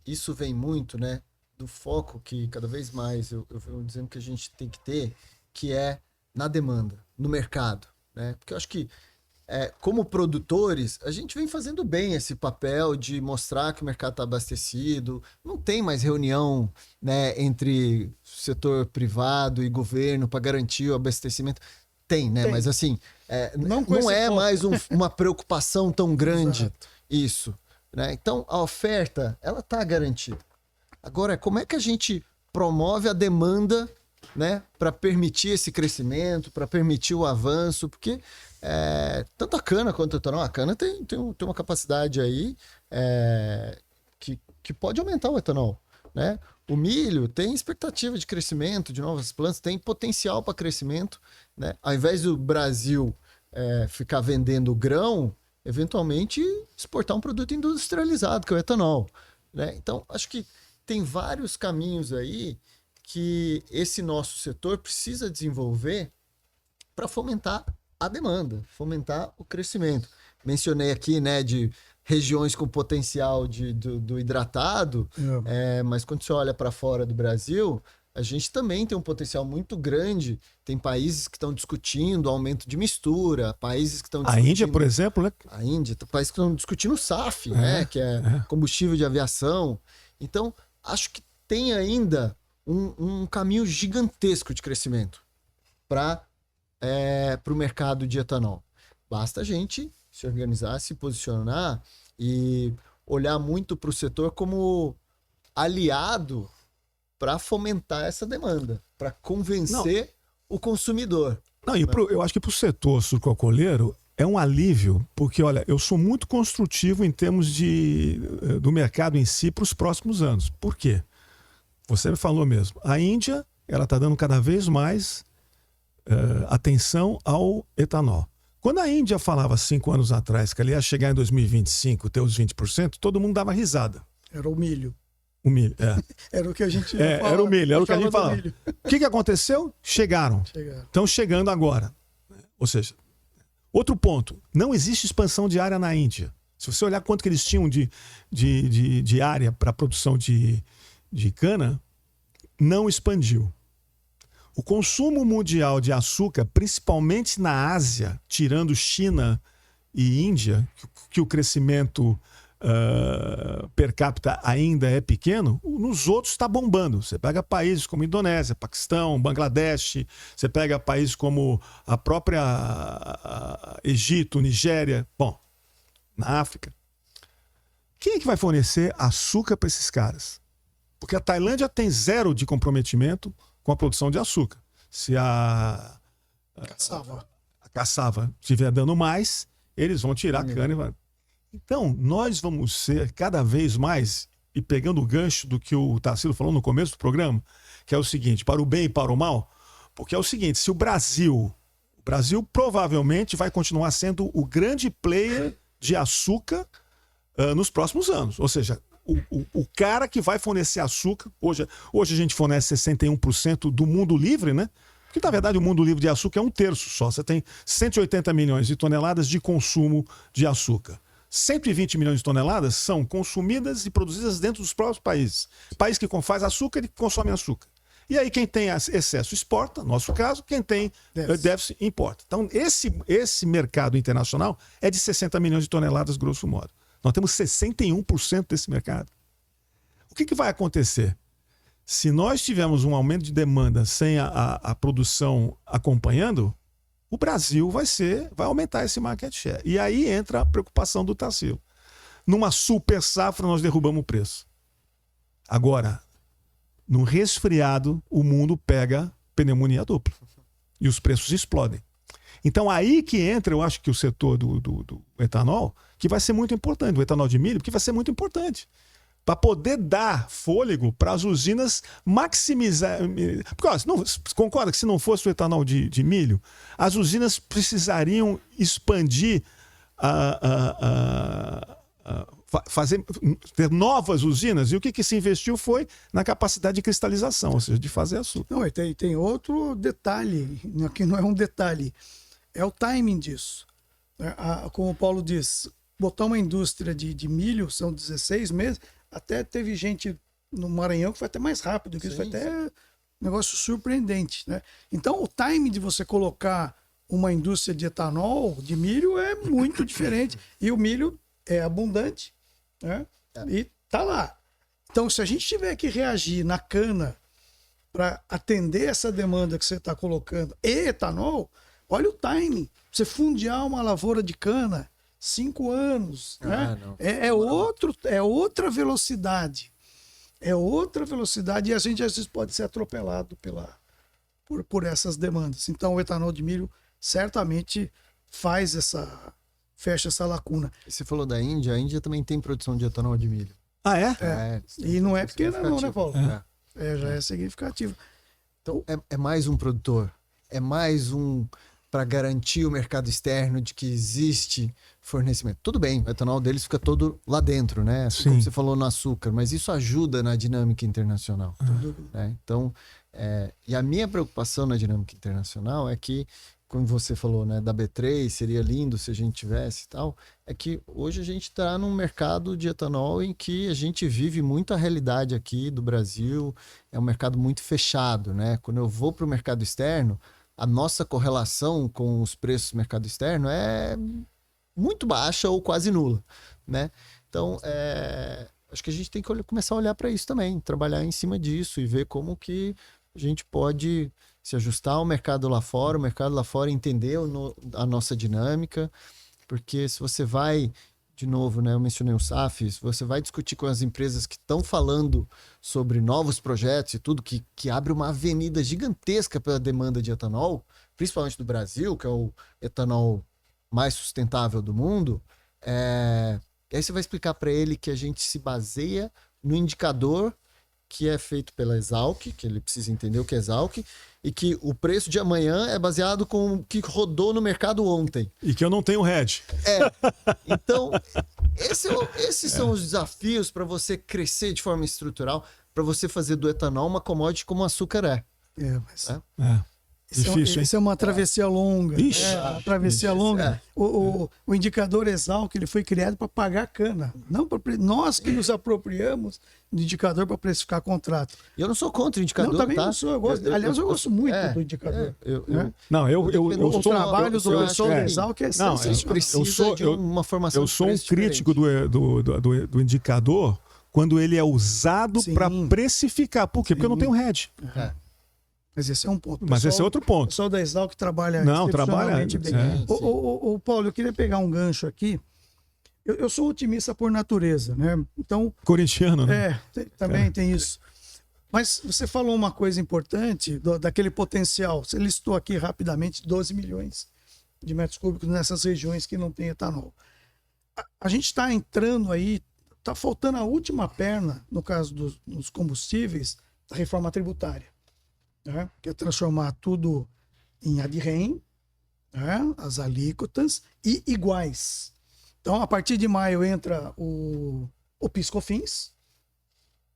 isso vem muito, né, do foco que cada vez mais eu venho dizendo que a gente tem que ter, que é na demanda, no mercado, né? Porque eu acho que como produtores, a gente vem fazendo bem esse papel de mostrar que o mercado está abastecido. Não tem mais reunião, né, entre setor privado e governo para garantir o abastecimento. Tem, né? Tem. Mas assim, não é mais uma preocupação tão grande. Exato. Isso. Né? Então, a oferta, ela está garantida. Agora, como é que a gente promove a demanda, né, para permitir esse crescimento, para permitir o avanço? Porque tanto a cana quanto o etanol, a cana tem uma capacidade aí que pode aumentar o etanol, né? O milho tem expectativa de crescimento de novas plantas, tem potencial para crescimento, né? Ao invés do Brasil ficar vendendo grão, eventualmente exportar um produto industrializado, que é o etanol, né? Então, acho que tem vários caminhos aí que esse nosso setor precisa desenvolver para fomentar a demanda, fomentar o crescimento. Mencionei aqui, né, de regiões com potencial do hidratado, mas quando você olha para fora do Brasil, a gente também tem um potencial muito grande. Tem países que estão discutindo aumento de mistura, países que estão discutindo... A Índia, por exemplo, né? A Índia, países que estão discutindo o SAF, né, que é combustível de aviação. Então, acho que tem ainda um caminho gigantesco de crescimento para o mercado de etanol. basta a gente se organizar, se posicionar e olhar muito para o setor como aliado para fomentar essa demanda, para convencer o consumidor. Não, e eu acho que para o setor sucroalcooleiro é um alívio, porque, olha, eu sou muito construtivo em termos do mercado em si para os próximos anos. Por quê? Você me falou mesmo. A Índia, ela está dando cada vez mais atenção ao etanol. Quando a Índia falava 5 anos atrás que ela ia chegar em 2025, ter os 20%, todo mundo dava risada. Era o milho. O milho, Era o que a gente era o milho, era o que a gente falava. O que aconteceu? Chegaram. Estão chegando agora. Ou seja, outro ponto, não existe expansão de área na Índia. Se você olhar quanto que eles tinham de área para a produção de cana, não expandiu. O consumo mundial de açúcar, principalmente na Ásia, tirando China e Índia, que o crescimento per capita ainda é pequeno, nos outros está bombando. Você pega países como Indonésia, Paquistão, Bangladesh, você pega países como a própria Egito, Nigéria, bom, na África. Quem é que vai fornecer açúcar para esses caras? Porque a Tailândia tem 0 de comprometimento com a produção de açúcar. Se a caçava estiver dando mais, eles vão tirar a cana e vai... Então, nós vamos ser cada vez mais, e pegando o gancho do que o Tarsilo falou no começo do programa, que é o seguinte, para o bem e para o mal, porque é o seguinte, se o Brasil provavelmente vai continuar sendo o grande player de açúcar nos próximos anos. Ou seja, o cara que vai fornecer açúcar, hoje a gente fornece 61% do mundo livre, né? Porque, na verdade, o mundo livre de açúcar é 1/3 só. Você tem 180 milhões de toneladas de consumo de açúcar. 120 milhões de toneladas são consumidas e produzidas dentro dos próprios países. País que faz açúcar e consome açúcar. E aí quem tem excesso exporta, no nosso caso, quem tem déficit importa. Então esse mercado internacional é de 60 milhões de toneladas, grosso modo. Nós temos 61% desse mercado. O que vai acontecer? Se nós tivermos um aumento de demanda sem a produção acompanhando, o Brasil vai aumentar esse market share. E aí entra a preocupação do Tarsilo. Numa super safra, nós derrubamos o preço. Agora, no resfriado, o mundo pega pneumonia dupla. E os preços explodem. Então, aí que entra, eu acho que o setor do etanol, que vai ser muito importante, o etanol de milho, que vai ser muito importante. Para poder dar fôlego para as usinas maximizar. Porque, ó, concorda que se não fosse o etanol de milho, as usinas precisariam expandir, ter novas usinas, e o que se investiu foi na capacidade de cristalização, ou seja, de fazer açúcar. Não, e tem outro detalhe, que não é um detalhe, é o timing disso. Como o Paulo diz, botar uma indústria de milho são 16 meses. Até teve gente no Maranhão que foi até mais rápido, que isso foi até um negócio surpreendente, né? Então, o time de você colocar uma indústria de etanol, de milho, é muito diferente. E o milho é abundante, né? E tá lá. Então, se a gente tiver que reagir na cana para atender essa demanda que você está colocando e etanol, olha o time. Você fundear uma lavoura de cana, 5 anos, né? É outra velocidade. É outra velocidade e a gente às vezes pode ser atropelado por essas demandas. Então o etanol de milho certamente fecha essa lacuna. Você falou da Índia, a Índia também tem produção de etanol de milho. Ah, é? E não é pequena não, né, Paulo? Já é significativo. Então é mais um produtor, é mais um para garantir o mercado externo de que existe fornecimento. Tudo bem, o etanol deles fica todo lá dentro, né? Assim como você falou no açúcar, mas isso ajuda na dinâmica internacional. Né? Então, e a minha preocupação na dinâmica internacional é que, como você falou, né, da B3, seria lindo se a gente tivesse e tal, é que hoje a gente está num mercado de etanol em que a gente vive muito a realidade aqui do Brasil, é um mercado muito fechado, né? Quando eu vou para o mercado externo, a nossa correlação com os preços do mercado externo é muito baixa ou quase nula, né? Então, acho que a gente tem que começar a olhar para isso também, trabalhar em cima disso e ver como que a gente pode se ajustar ao mercado lá fora, o mercado lá fora entender a nossa dinâmica, porque se você vai, de novo, né, eu mencionei o SAF, se você vai discutir com as empresas que estão falando sobre novos projetos e tudo, que abre uma avenida gigantesca pela demanda de etanol, principalmente do Brasil, que é o etanol mais sustentável do mundo, aí você vai explicar para ele que a gente se baseia no indicador que é feito pela Exalc, que ele precisa entender o que é Exalc, e que o preço de amanhã é baseado com o que rodou no mercado ontem. E que eu não tenho hedge. Então, esses são os desafios para você crescer de forma estrutural, para você fazer do etanol uma commodity como o açúcar é. Difícil, hein? Isso é uma travessia longa. Ixi. Uma travessia longa. O indicador Exalc ele foi criado para pagar a cana. Não nós que nos apropriamos do indicador para precificar contrato. E eu não sou contra o indicador, não, também tá? não sou. Aliás, eu gosto muito do indicador. Não, eu o sou trabalho do pessoal do Exalc é sensacional. uma formação eu sou um crítico do indicador quando ele é usado para precificar. Por quê? Porque eu não tenho hedge. Mas esse é um ponto. Mas esse é outro ponto. O pessoal da Exalc trabalha excepcionalmente bem. bem. Ô, Paulo, eu queria pegar um gancho aqui. Eu sou otimista por natureza, né? Então, corintiano, né? Também tem isso. Mas você falou uma coisa importante daquele potencial. Você listou aqui rapidamente 12 milhões de metros cúbicos nessas regiões que não tem etanol. A gente está entrando aí, está faltando a última perna, no caso dos combustíveis, da reforma tributária. Né? Que é transformar tudo em ad-rem, né? As alíquotas e iguais. Então, a partir de maio entra o PIS/COFINS,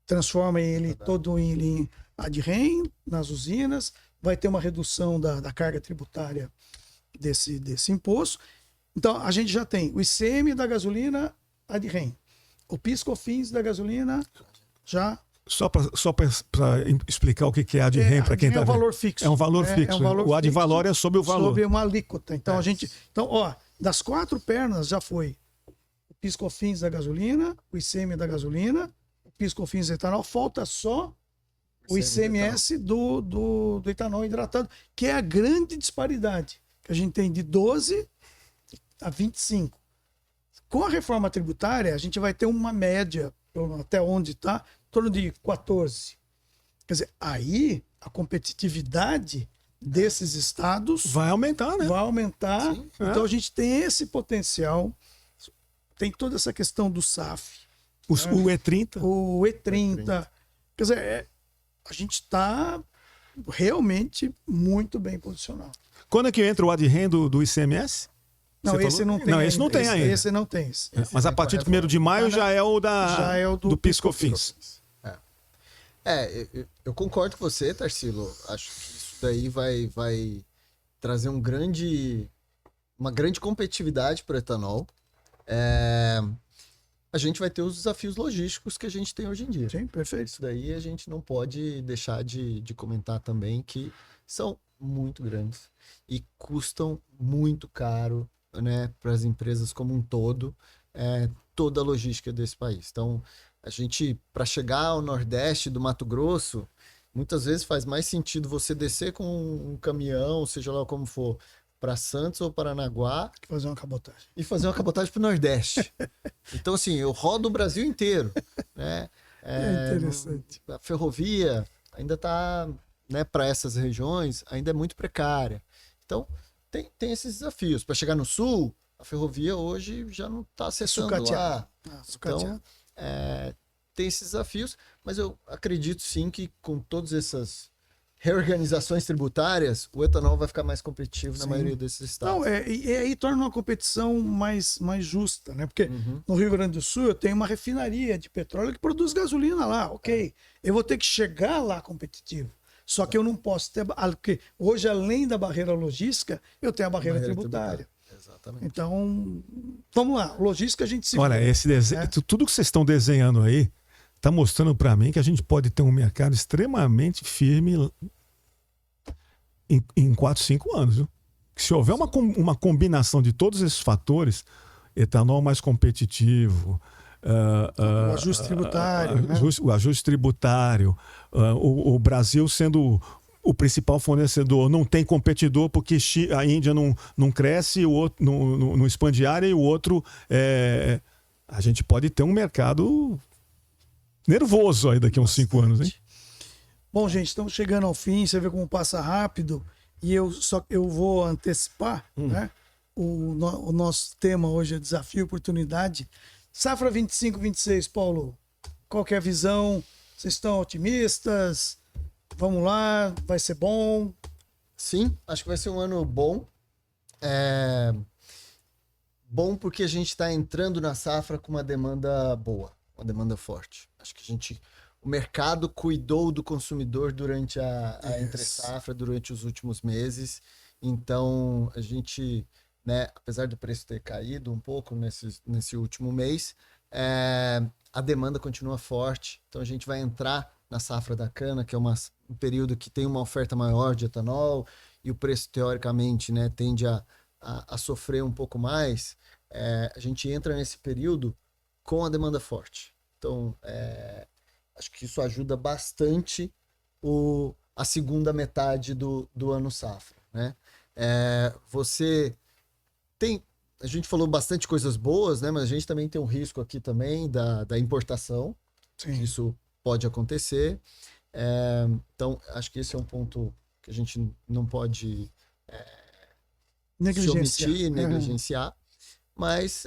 transforma ele todo em ad-rem nas usinas, vai ter uma redução da carga tributária desse imposto. Então, a gente já tem o ICM da gasolina ad-rem, o PIS/COFINS da gasolina já... Só para explicar o que é ad-rem para quem está vendo. É um valor fixo. É um valor fixo. O ad valor é sobre o valor. Sobre uma alíquota. Então, das 4 pernas já foi o PIS/COFINS da gasolina, o ICM da gasolina, o PIS/COFINS do etanol, falta só o ICMS do etanol hidratado, que é a grande disparidade que a gente tem de 12 a 25. Com a reforma tributária, a gente vai ter uma média, até onde está, em torno de 14. Quer dizer, aí a competitividade desses estados vai aumentar, né? Vai aumentar. Sim, então a gente tem esse potencial. Tem toda essa questão do SAF. O E30. O E30. Quer dizer, a gente está realmente muito bem posicionado. Quando é que entra o ad-rem do ICMS? Não, esse não tem. Não, esse não tem ainda. Esse não tem. Mas a partir de 1º de maio já é o do PIS/COFINS. Eu concordo com você, Tarsilo. Acho que isso daí vai trazer uma grande competitividade para o etanol. A gente vai ter os desafios logísticos que a gente tem hoje em dia. Sim, perfeito. Isso daí a gente não pode deixar de comentar também, que são muito grandes e custam muito caro, né, para as empresas como um todo, toda a logística desse país. Então, a gente, para chegar ao Nordeste do Mato Grosso, muitas vezes faz mais sentido você descer com um caminhão, seja lá como for, para Santos ou Paranaguá, fazer uma cabotagem. E fazer uma cabotagem para o Nordeste. Então, assim, eu rodo o Brasil inteiro, né? Interessante. A ferrovia ainda está, né, para essas regiões, ainda é muito precária. Então, tem esses desafios. Para chegar no Sul, a ferrovia hoje já não está acessando lá. Então, tem esses desafios, mas eu acredito sim que com todas essas reorganizações tributárias, o etanol vai ficar mais competitivo na maioria desses estados. Não, e aí torna uma competição mais justa, né? Porque no Rio Grande do Sul eu tenho uma refinaria de petróleo que produz gasolina lá, ok. Eu vou ter que chegar lá competitivo. Só que eu não posso ter... Porque hoje, além da barreira logística, eu tenho a barreira tributária. Exatamente. Então, vamos lá. Logística a gente se... Olha, esse desenho, tudo que vocês estão desenhando aí está mostrando para mim que a gente pode ter um mercado extremamente firme em 4, 5 anos. Viu? Se houver uma combinação de todos esses fatores, etanol mais competitivo, o ajuste tributário, o ajuste tributário, o Brasil sendo o principal fornecedor não tem competidor porque a Índia não cresce, o outro não expande área e o outro... a gente pode ter um mercado nervoso aí daqui a uns 5 anos, hein? Bom, gente, estamos chegando ao fim. Você vê como passa rápido. E eu vou antecipar, né? O nosso tema hoje é desafio e oportunidade. Safra 25-26, Paulo, qual que é a visão? Vocês estão otimistas? Vamos lá, vai ser bom? Sim, acho que vai ser um ano bom. Bom porque a gente está entrando na safra com uma demanda boa, uma demanda forte. Acho que o mercado cuidou do consumidor durante a entre-safra, durante os últimos meses. Então, a gente, né, apesar do preço ter caído um pouco nesse último mês, a demanda continua forte. Então, a gente vai entrar na safra da cana, que é um período que tem uma oferta maior de etanol e o preço, teoricamente, né, tende a sofrer um pouco mais. A gente entra nesse período com a demanda forte. Então, acho que isso ajuda bastante a segunda metade do ano safra, né? A gente falou bastante coisas boas, né? Mas a gente também tem um risco aqui também da importação. Sim. Isso pode acontecer. Então, acho que esse é um ponto que a gente não pode se omitir, negligenciar. Mas,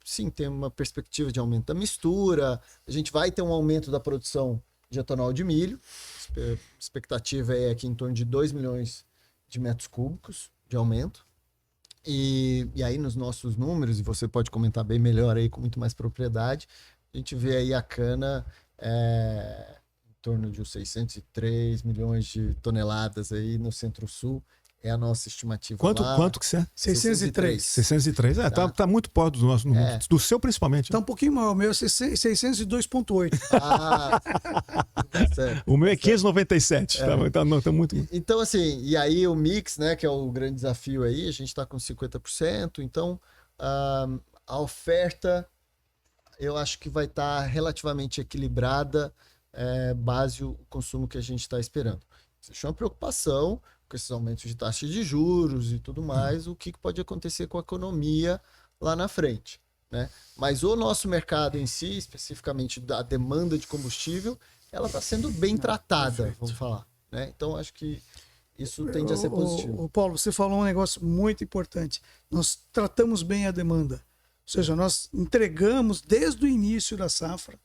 sim, tem uma perspectiva de aumento da mistura. A gente vai ter um aumento da produção de etanol de milho. A expectativa é aqui em torno de 2 milhões de metros cúbicos de aumento. E aí, nos nossos números, e você pode comentar bem melhor aí com muito mais propriedade, a gente vê aí a cana em torno de 603 milhões de toneladas aí no Centro-Sul. É a nossa estimativa. Quanto que você é? 603. 603. Tá muito perto do nosso, do seu principalmente. Tá um pouquinho maior. O meu é 602,8. Certo. O meu é 597. Tá muito... Então, assim, e aí o mix, né, que é o grande desafio aí, a gente está com 50%. Então, a oferta, eu acho que vai estar relativamente equilibrada, base o consumo que a gente está esperando. Isso é uma preocupação com esses aumentos de taxa de juros e tudo mais, o que pode acontecer com a economia lá na frente, né? Mas o nosso mercado em si, especificamente da demanda de combustível, ela está sendo bem tratada, vamos falar, né? Então, acho que isso tende a ser positivo. Paulo, você falou um negócio muito importante. Nós tratamos bem a demanda. Ou seja, nós entregamos desde o início da safra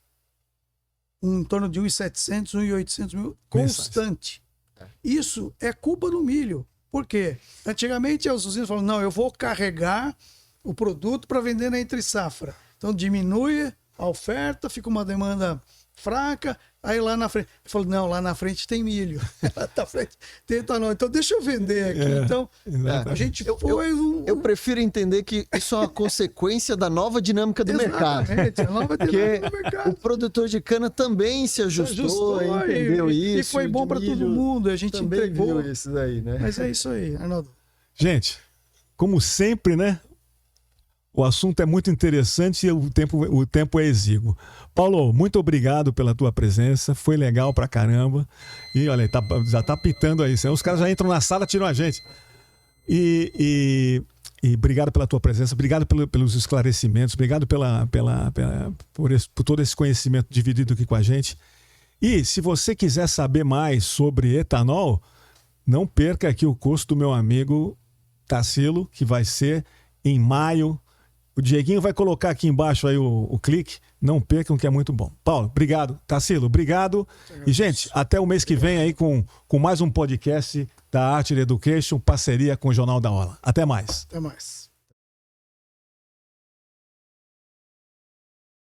em torno de 1.700, 1.800 mil constante. Isso é culpa do milho. Por quê? Antigamente os usinas falavam, não, eu vou carregar o produto para vender na entre-safra. Então diminui a oferta, fica uma demanda fraca, aí lá na frente... Eu falo, não, lá na frente tem milho. Lá na frente tem etanol. Então deixa eu vender aqui. Então a gente eu prefiro entender que isso é uma consequência da nova dinâmica do mercado. A nova dinâmica do mercado. O produtor de cana também se ajustou entendeu isso. E foi bom para todo mundo. A gente também entregou. viu isso daí, né? Mas é isso aí, Arnaldo. Gente, como sempre, né? O assunto é muito interessante e o tempo é exíguo. Paulo, muito obrigado pela tua presença. Foi legal pra caramba. E olha, já tá pitando aí. Os caras já entram na sala e tiram a gente. E obrigado pela tua presença. Obrigado pelos esclarecimentos. Obrigado por todo esse conhecimento dividido aqui com a gente. E se você quiser saber mais sobre etanol, não perca aqui o curso do meu amigo Tarsilo, que vai ser em maio. O Dieguinho vai colocar aqui embaixo aí o clique. Não percam, que é muito bom. Paulo, obrigado. Tarsilo, obrigado. E, gente, até o mês que vem aí com mais um podcast da Archer Education, parceria com o Jornal da Aula. Até mais. Até mais.